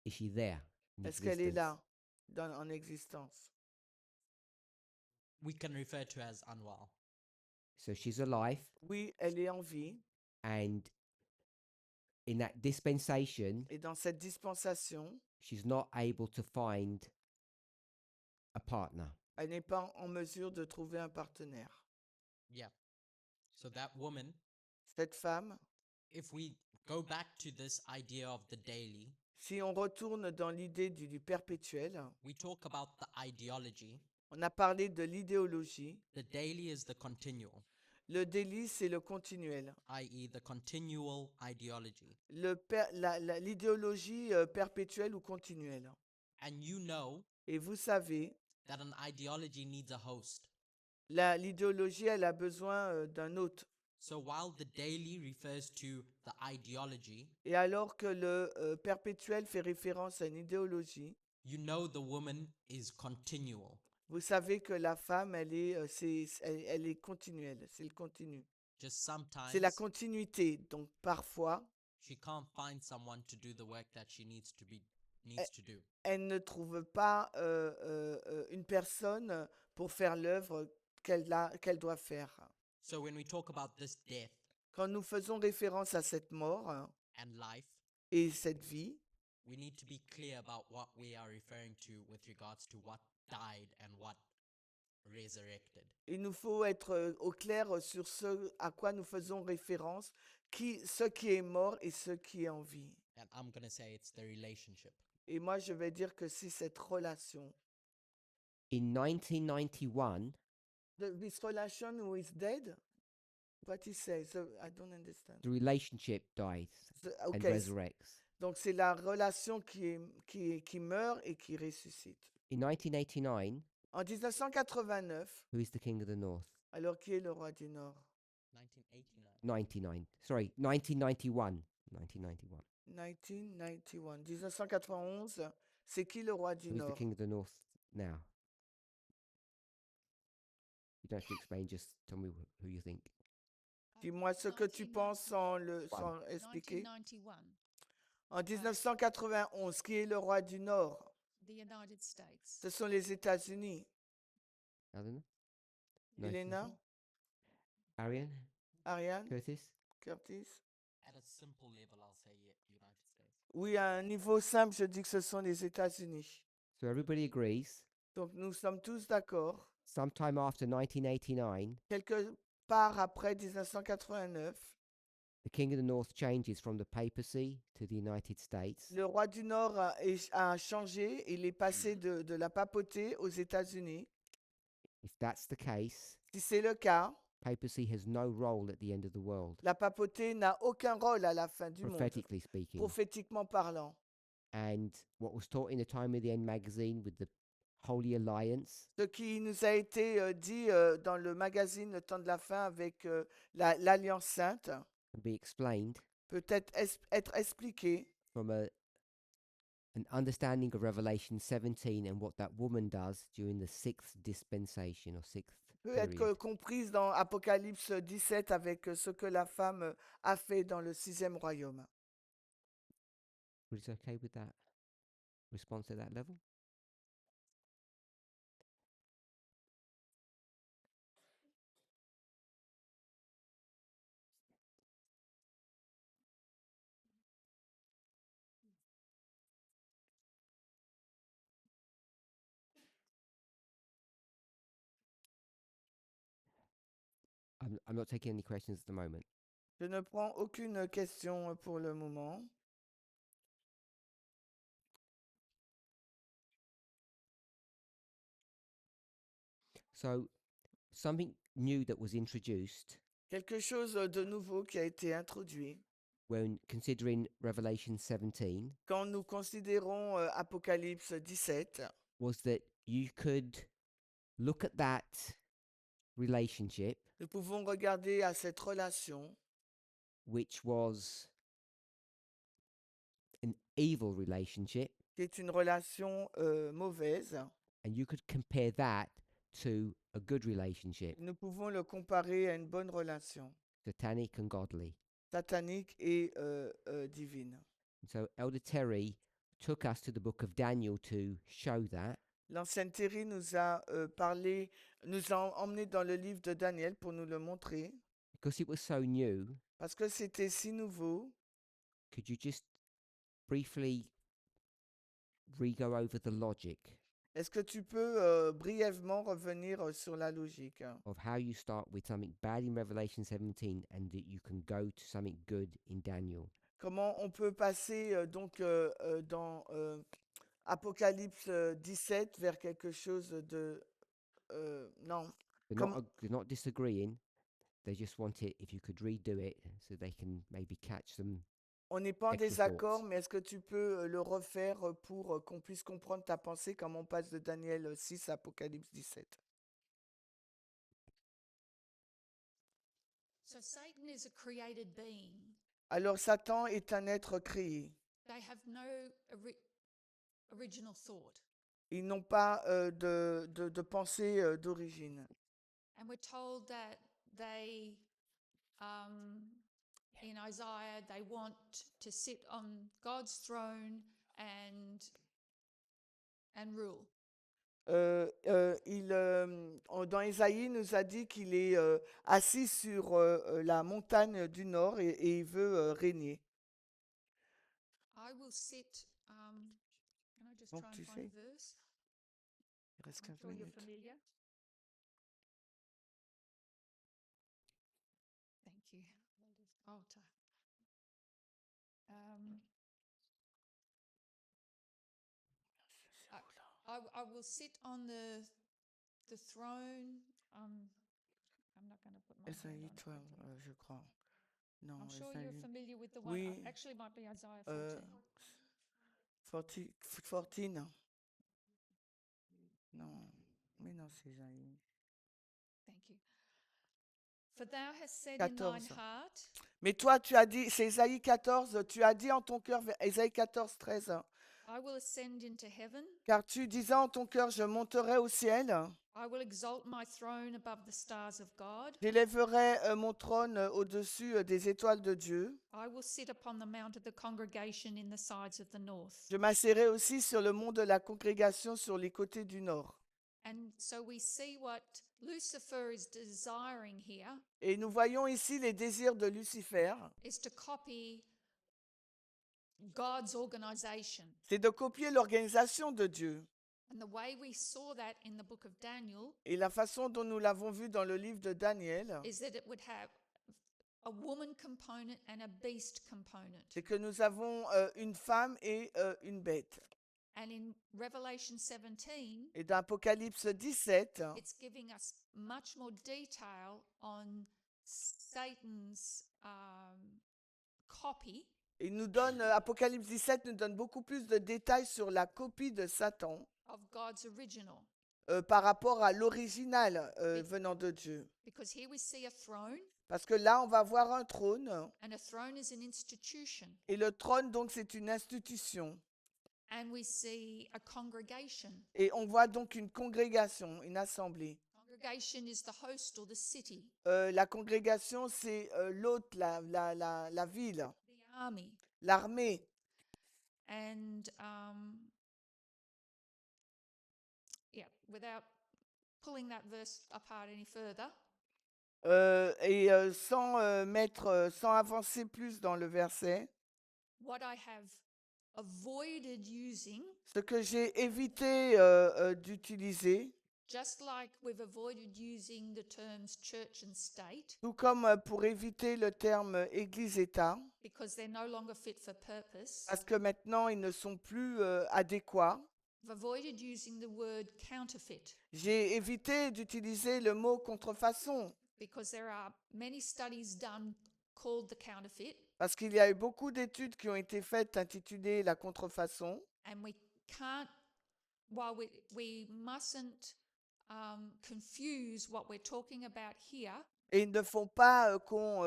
Is she there? in Est-ce qu'elle est existence? là en existence? We can refer to as unwell. So she's alive, Oui, elle est en vie. and in that dispensation, Et dans cette dispensation, she's not able to find a partner. elle n'est pas en mesure de trouver un partenaire. Yeah. So that woman, Cette femme, if we go back to this idea of the daily, si on retourne dans l'idée du perpétuel, we talk about the ideology. on a parlé de l'idéologie. The daily is the continual, Le délit, c'est le continuel. i.e., the continual ideology. L'idéologie perpétuelle ou continuelle. And you know Et vous savez, that an ideology needs a host. l'idéologie, elle a besoin d'un hôte. So while the daily refers to the ideology, Et alors que le perpétuel fait référence à une idéologie, you know the woman is continual. vous savez que la femme, elle est continuelle, c'est le continu. Just C'est la sometimes continuité. Donc parfois, she can't find someone to do the work that she needs to do. elle ne trouve pas une personne pour faire l'œuvre qu'elle doit faire. So when we talk about this death Quand nous faisons référence à cette mort and life, et cette vie, we need to be clear about what we are referring to with regards to what died and what resurrected. il nous faut être au clair sur ce à quoi nous faisons référence, ce qui est mort et ce qui est en vie. And I'm going to say it's the relationship. Et moi, je vais dire que c'est cette relation. In 1991, This relation who is dead? What he says? So I don't understand. the relationship dies and Okay, resurrects. donc c'est la relation qui meurt et qui ressuscite. In 1989, En 1989, who is the king of the north? alors qui est le roi du Nord? 1989. 99. Sorry, 1991. 1991. 1991. 1991, c'est qui le roi du Who is the Nord? king of the north now? You don't have to explain, just tell me who you think. Dis-moi ce que tu penses sans expliquer. 1991, En 1991, qui est le roi du Nord? the United States. Ce sont les États-Unis. Elena? No, Elena, Ariane? Ariane, Curtis? Curtis? At a simple level, I'll say United States. Oui, à un niveau simple, je dis que ce sont les États-Unis. So everybody agrees. Donc nous sommes tous d'accord. Sometime after 1989, Quelque part après 1989, the king of the north changes from the papacy to the United States. le roi du Nord a changé. Il est passé de la papauté aux États-Unis. If that's the case, Si c'est le cas, papacy has no role at the end of the world, la papauté n'a aucun rôle à la fin du monde, prophetically speaking. prophétiquement parlant. And what was taught in the Time of the End magazine with the Holy Alliance Ce qui nous a été dit dans le magazine Le Temps de la Fin avec l'Alliance Sainte can be explained peut être expliqué from an understanding of Revelation 17 and what that woman does during the sixth dispensation or sixth peut être period. comprise dans Apocalypse 17 avec ce que la femme a fait dans le 6e royaume. Was it okay with that response at that level? I'm not taking any questions at the moment. Je ne prends aucune question pour le moment. So, something new that was introduced Quelque chose de nouveau qui a été introduit. when considering Revelation 17 Quand nous considérons Apocalypse 17, was that you could look at that relationship, nous pouvons regarder à cette relation which was an evil relationship, qui est une relation mauvaise. and you could compare that to a good relationship, Nous pouvons le comparer à une bonne relation, satanic and godly. satanique et divine. So Elder Terry took us to the book of Daniel to show that. L'ancienne Thierry nous a parlé, nous a emmené dans le livre de Daniel pour nous le montrer. Because it was so new, Parce que c'était si nouveau, could you just briefly re-go over the logic est-ce que tu peux brièvement revenir sur la logique of how you start with something bad in Revelation 17 and that you can go to something good in Daniel? Comment on peut passer dans Apocalypse 17 vers quelque chose de... non, They're not disagreeing. They just want it if you could redo it so they can maybe catch some On n'est pas en extra désaccord, thoughts. mais est-ce que tu peux le refaire pour qu'on puisse comprendre ta pensée comme on passe de Daniel 6 à Apocalypse 17? So Satan is a created being. Alors Satan est un être créé. They have no original thought. Ils n'ont pas de pensée d'origine. And we're told that they, in Isaiah, they want to sit on God's throne and rule. Dans Ésaïe, il nous a dit qu'il est assis sur la montagne du nord et il veut régner. I will sit. Can I just Donc, try tu and find sais, a verse? il reste I'm 15 sure you're minutes. familiar. Thank you. Oh, I will sit on the throne. I'm not going to put my hand Ésaïe on it. 12, je crois. Non, I'm sure you're Ésaïe. familiar with the one. Oui, Actually, it might be Isaiah 14. 14. Non, mais non, c'est Ésaïe. Thank you. For thou hast said in thine 14. heart, Mais toi, tu as dit, c'est Ésaïe 14, tu as dit en ton cœur, Ésaïe 14, 13, I will ascend into heaven. car tu disais en ton cœur, je monterai au ciel, I will exalt my throne above the stars of God. j'élèverai mon trône au-dessus des étoiles de Dieu. I will sit upon the mount of the congregation in the sides of the north. Je m'asserai aussi sur le mont de la congrégation sur les côtés du nord. And so we see what Lucifer is desiring here Et nous voyons ici les désirs de Lucifer, is to copy God's organization. c'est de copier l'organisation de Dieu. And the way we saw that in the book of Daniel Et la façon dont nous l'avons vu dans le livre de Daniel, is that it would have a woman component and a beast component. c'est que nous avons une femme et une bête. And in Revelation 17, Et dans Apocalypse 17, it's giving us much more detail on Satan's copy il nous donne, Apocalypse 17 nous donne beaucoup plus de détails sur la copie de Satan of God's original. par rapport à l'original venant de Dieu. Because here we see a throne, Parce que là, on va voir un trône, and a throne is an institution. et le trône, donc, c'est une institution. And we see a congregation. Et on voit donc une congrégation, une assemblée. Congregation is the host or the city, La congrégation, c'est l'hôte, la ville, the army. l'armée. And without pulling that verse apart any further, Sans avancer plus dans le verset, what I have avoided using, ce que j'ai évité d'utiliser, just like we've avoided using the terms church and state tout comme pour éviter le terme Église-État, because they're no longer fit for purpose, parce que maintenant ils ne sont plus adéquats, I've avoided using the word counterfeit j'ai évité d'utiliser le mot contrefaçon, because there are many studies done called the counterfeit, parce qu'il y a eu beaucoup d'études qui ont été faites intitulées La contrefaçon, and we can't, while we mustn't confuse what we're talking about here et il ne faut pas qu'on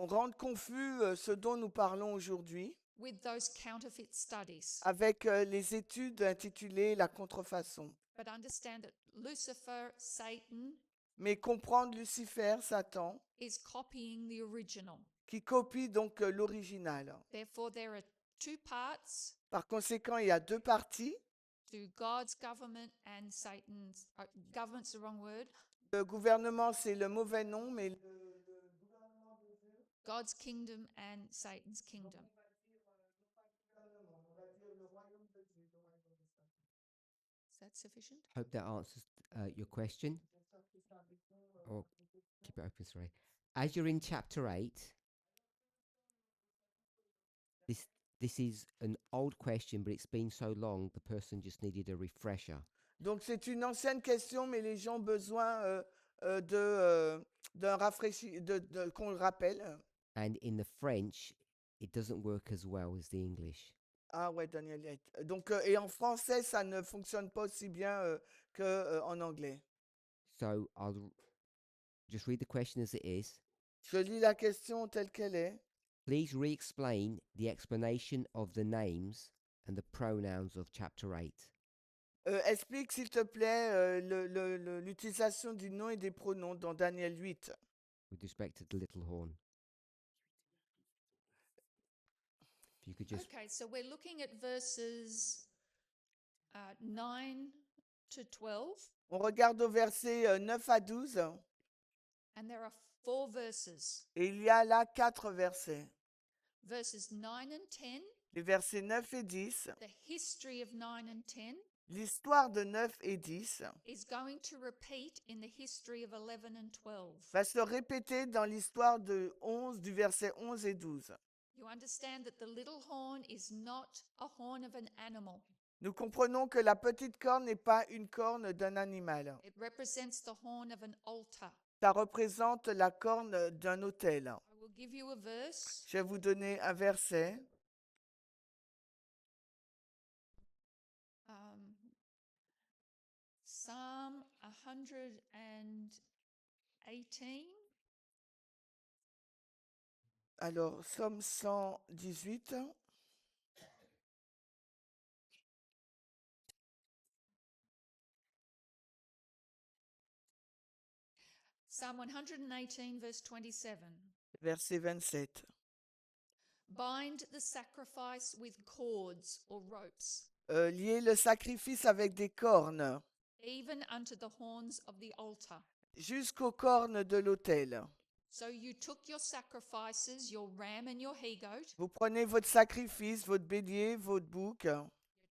rende confus ce dont nous parlons aujourd'hui with those counterfeit studies. avec les études intitulées La contrefaçon. But understand that Lucifer, Satan, Mais comprendre Lucifer, Satan, is copying the original. qui copie donc l'original. Therefore, there are two parts Par conséquent, il y a deux parties. to God's government and Satan's. Government's the wrong word. Le gouvernement, c'est le mauvais nom, mais God's kingdom and Satan's kingdom. Is that sufficient? Hope that answers your question. Or keep it open, sorry. As you're in chapter 8, this is an old question, but it's been so long, the person just needed a refresher. donc c'est une ancienne question, mais les gens ont besoin d'un rafraîchissement, qu'on le rappelle. And in the French, it doesn't work as well as the English. Ah ouais, Daniel 8. Donc, et en français, ça ne fonctionne pas aussi bien qu'en anglais. So I'll just read the question as it is. Je lis la question telle qu'elle est. Please re-explain the explanation of the names and the pronouns of chapter 8. Explique, s'il te plaît, l'utilisation du nom et des pronoms dans Daniel 8. With respect to the little horn. If you could just Okay, so we're looking at verses 9 to 12, On regarde au verset 9 à 12 and there are 4 verses. et il y a là 4 versets. Verses 9 and 10, Les versets 9 et 10, the history of 9 and 10 l'histoire de 9 et 10 is going to repeat in the history of 11 and 12. va se répéter dans l'histoire du verset 11 et 12. You understand that the little horn is not a horn of an animal. Nous comprenons que la petite corne n'est pas une corne d'un animal. It represents the horn of an altar. Ça représente la corne d'un autel. I will give you a verse. Je vais vous donner un verset. Psalm 118. Alors, Psaume 118. Psalm 118, verse 27. Verset 27. Bind the sacrifice with cords or ropes, Lier le sacrifice avec des cornes even unto the horns of the altar. jusqu'aux cornes de l'autel. So you took your sacrifices, your ram and your he-goat, Vous prenez votre sacrifice, votre bélier, votre bouc, you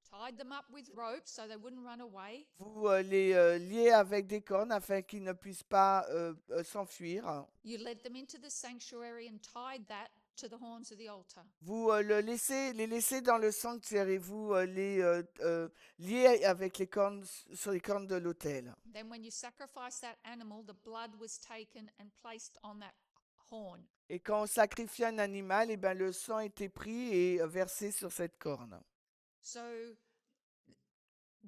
tied them up with ropes so they wouldn't run away, vous les liez avec des cornes afin qu'ils ne puissent pas s'enfuir. you led them into the sanctuary and tied that to the horns of the altar. Vous les laissez dans le sanctuaire et vous les liez avec les cornes sur les cornes de l'autel. Then when you sacrificed that animal, the blood was taken and placed on that horn. Et quand on sacrifiait un animal, eh ben, le sang était pris et versé sur cette corne. So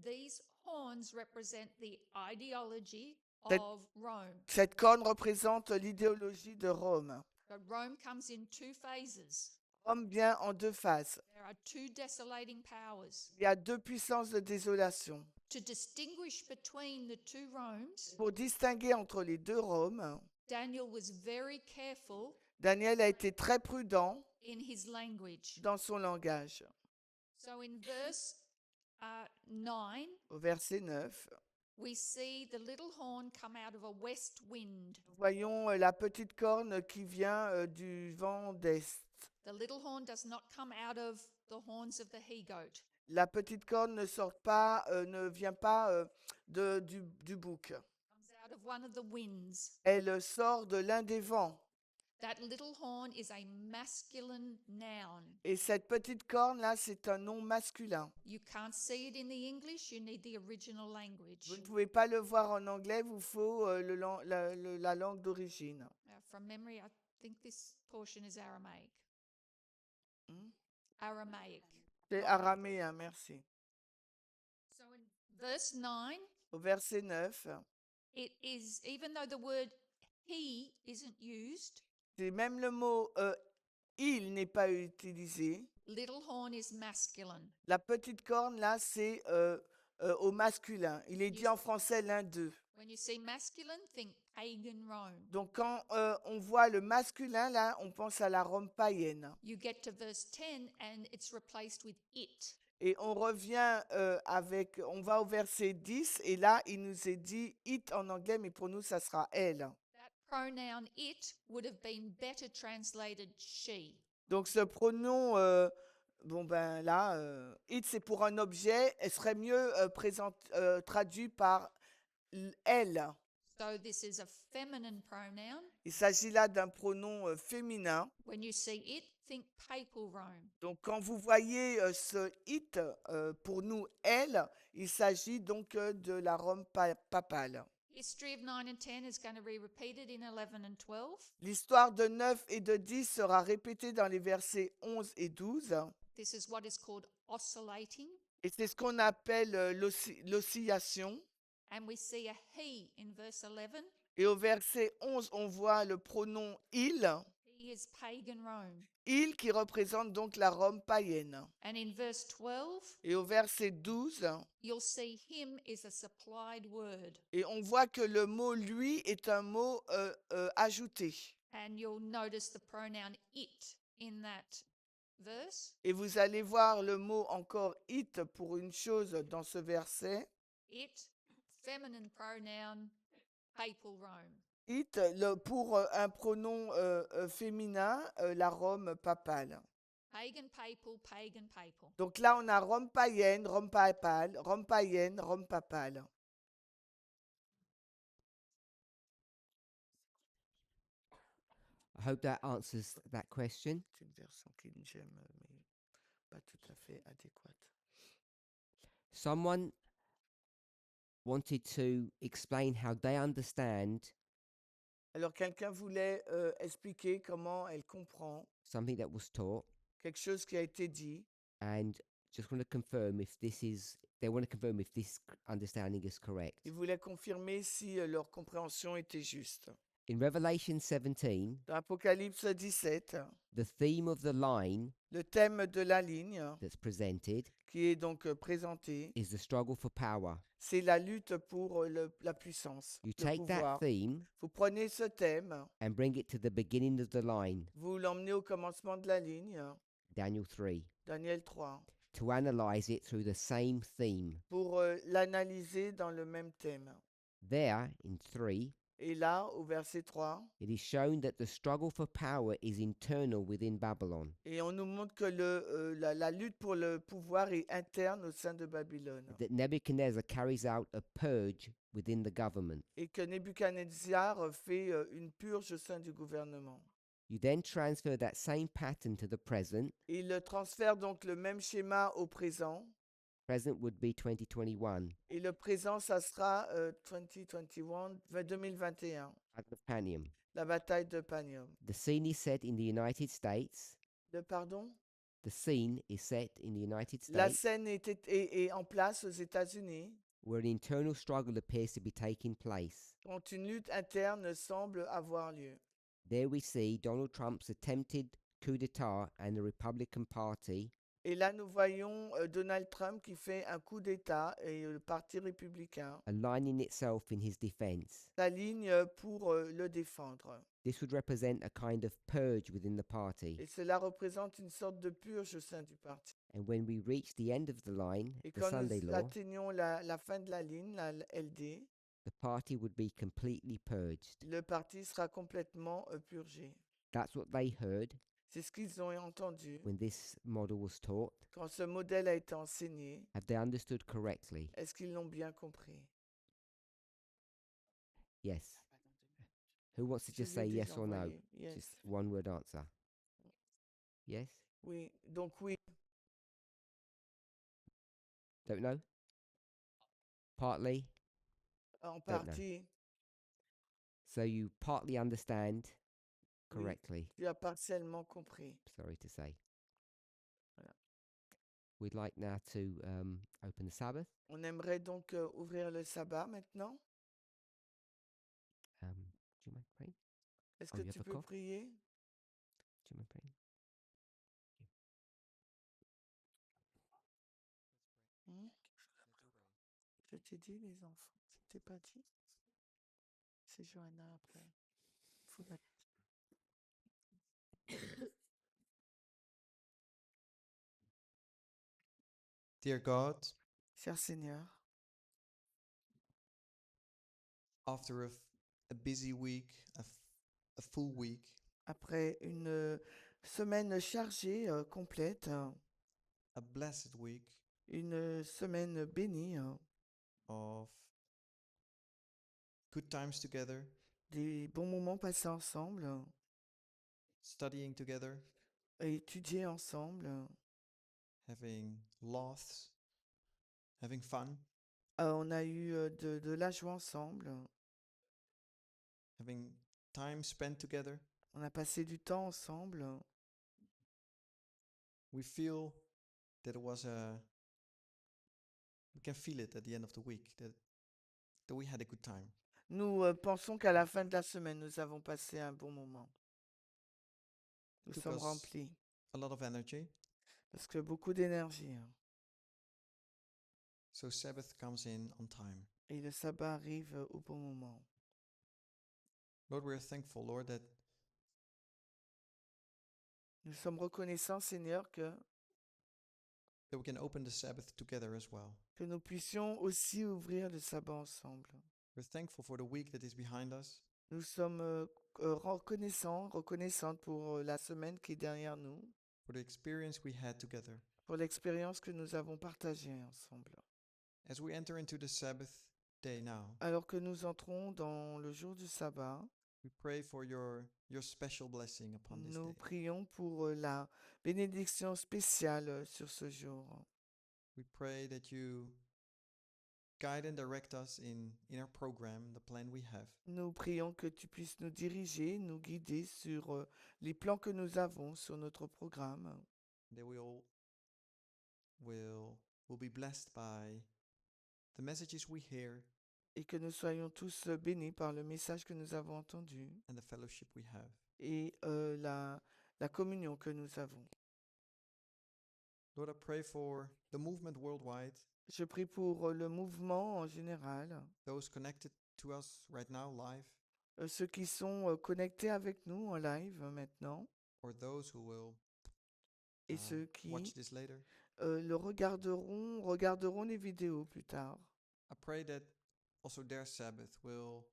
these horns represent the ideology That- of Rome. Cette corne représente l'idéologie de Rome. But Rome comes in 2 phases. Rome vient en 2 phases. There are 2 desolating powers. Il y a 2 puissances de désolation. To distinguish between the 2 Romes, Pour distinguer entre les 2 Roms, Daniel was very careful Daniel a été très prudent in his language. dans son langage. So in verse 9, Au verset 9, we see the little horn come out of a west wind. nous voyons la petite corne qui vient du vent d'Est. The little horn does not come out of the horns of the he-goat. La petite corne ne vient pas du bouc. It comes out of one of the winds. Elle sort de l'un des vents. That little horn is a masculine noun. Et cette petite corne-là, c'est un nom masculin. You can't see it in the English, you need the original language. Vous ne pouvez pas le voir en anglais, vous faut la langue d'origine. From memory, I think this portion is Aramaic. Hmm? Aramaic. C'est araméen, merci. So in verse 9, Au verset 9, it is, even though the word he isn't used, c'est même le mot il n'est pas utilisé. little horn is masculine. La petite corne, là, c'est au masculin. Il est dit en français l'un d'eux. When you see masculine, think pagan Rome. Donc quand on voit le masculin, là, on pense à la Rome païenne. You get to verse 10 and it's replaced with it. Et on revient on va au verset 10, et là, il nous est dit it en anglais, mais pour nous, ça sera elle. That pronoun it would have been better translated she. Donc ce pronom, it c'est pour un objet, elle serait mieux traduit par elle. So this is a feminine pronoun. Il s'agit là d'un pronom féminin. When you see it, think papal Rome. Donc quand vous voyez ce it, pour nous elle, il s'agit donc de la Rome papale. History of 9 and 10 is going to be repeated in 11 and 12. L'histoire de 9 et de 10 sera répétée dans les versets 11 et 12. This is what is called oscillating. Et c'est ce qu'on appelle l'oscillation. And we see a he in verse 11. Et au verset 11, on voit le pronom il. He is pagan Rome. Il qui représente donc la Rome païenne. And in verse 12, Et au verset 12, you'll see him is a supplied word. et on voit que le mot lui est un mot ajouté. And you'll notice the pronoun it in that verse. Et vous allez voir le mot encore it pour une chose dans ce verset. It, feminine pronoun, papal Rome. It pour un pronom féminin, la Rome papale. Pagan, papal, pagan, papal. Donc là, on a Rome païenne, Rome papale, Rome païenne, Rome papale. I hope that answers that question. C'est une version King James, mais pas tout à fait adéquate. Someone wanted to explain how they understand Alors, quelqu'un voulait expliquer comment elle comprend something that was taught, quelque chose qui a été dit. and just want to confirm if this is, they want to confirm if this understanding is correct. Ils voulaient confirmer si leur compréhension était juste. In Revelation 17, Dans Apocalypse 17, the theme of the line le thème de la ligne that's presented qui est donc présenté, is the struggle for power. c'est la lutte pour la puissance, You le take pouvoir. that theme Vous prenez ce thème, and bring it to the beginning of the line, vous l'emmenez au commencement de la ligne, Daniel 3, Daniel 3, to analyze it through the same theme. pour l'analyser dans le même thème. There, in 3, Et là, au verset 3, it is shown that the struggle for power is internal within Babylon, et on nous montre que la lutte pour le pouvoir est interne au sein de Babylone. that Nebuchadnezzar carries out a purge within the government. Et que Nebuchadnezzar fait une purge au sein du gouvernement. You then transfer that same pattern to the present. Et il transfère donc le même schéma au présent. Present would be 2021, Et le présent, ça sera 2021, Battle of Panium. la bataille de Panium. The scene is set in the United States. Le pardon? The scene is set in the United La States, scène est en place aux États-Unis, where an internal struggle appears to be taking place. quand une lutte interne semble avoir lieu. There we see Donald Trump's attempted coup d'etat and the Republican Party Et là, nous voyons Donald Trump qui fait un coup d'État et le Parti républicain aligning itself in his defense. s'aligne pour le défendre. This would represent a kind of purge within the party. Et cela représente une sorte de purge au sein du parti. And when we reach the end of the line, Et the quand Sunday nous law, atteignons la fin de la ligne, la LD, the party would be completely purged. le parti sera complètement purgé. That's what they heard C'est ce qu'ils ont entendu when this model was taught. quand ce modèle a été enseigné. Have they understood correctly? Est-ce qu'ils l'ont bien compris? Yes. Who wants to Je just l'ai say déjà yes or no? envoyé. Yes. Just one word answer. Yes? Oui, donc oui. Don't know? Partly? En Don't know. partie, So you partly understand Oui. correctly, tu as partiellement compris. sorry to say. Voilà. We'd like now to open the Sabbath. On aimerait donc ouvrir le sabbat maintenant. Do you mind praying? Est-ce Oh, que you tu have a peux cough? prier? Do you mind praying? Hmm? Je t'ai dit les enfants, je t'ai pas dit. C'est Johanna après. Faut la- Dear God, Cher Seigneur, after a busy week, a full week, après une semaine chargée, complète, a blessed week une semaine bénie, of good times together, des bons moments passés ensemble, studying together, étudier ensemble, having laughs, having fun, on a eu de la joie ensemble, having time spent together, On a passé du temps ensemble. we feel that it was we can feel it at the end of the week that we had a good time. Nous pensons qu'à la fin de la semaine, nous avons passé un bon moment. Nous Took sommes us remplis a lot of energy. parce que beaucoup d'énergie, hein. So Sabbath comes in on time. Et le sabbat arrive au bon moment. Lord, we are thankful, Lord, that Nous sommes reconnaissants, Seigneur, we can open the Sabbath together as well. que nous puissions aussi ouvrir le sabbat ensemble. We're thankful for the week that is behind us. Nous sommes reconnaissantes pour la semaine qui est derrière nous, For the experience we had together. pour l'expérience que nous avons partagée ensemble. As we enter into the Sabbath day now, Alors que nous entrons dans le jour du sabbat, we pray for your special blessing upon this nous day. prions pour la bénédiction spéciale sur ce jour. We pray that you guide and direct us in our program, the plan we have. Nous prions que tu puisses nous diriger, nous guider sur les plans que nous avons sur notre programme, That we all will be blessed by the messages we hear et que nous soyons tous bénis par le message que nous avons entendu and the fellowship we have. et la communion que nous avons. Lord, I pray for the movement worldwide, Je prie pour le mouvement en général, those connected to us right now live, ceux qui sont connectés avec nous en live maintenant or those who will et ceux qui watch this later. le regarderont les vidéos plus tard. I pray that also their Sabbath will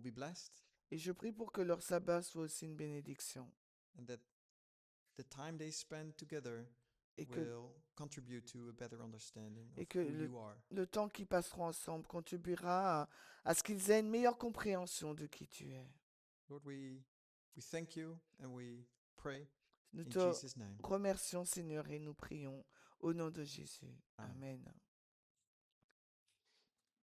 be blessed, Et je prie pour que leur sabbat soit aussi une bénédiction and that the time they spend together et que will contribute to a better understanding et of que who you are. le temps qu'ils passeront ensemble contribuera à ce qu'ils aient une meilleure compréhension de qui tu es. Lord, we thank you and we pray Nous in te Jesus' name. remercions, Seigneur, et nous prions au nom de Jésus. Amen. Amen.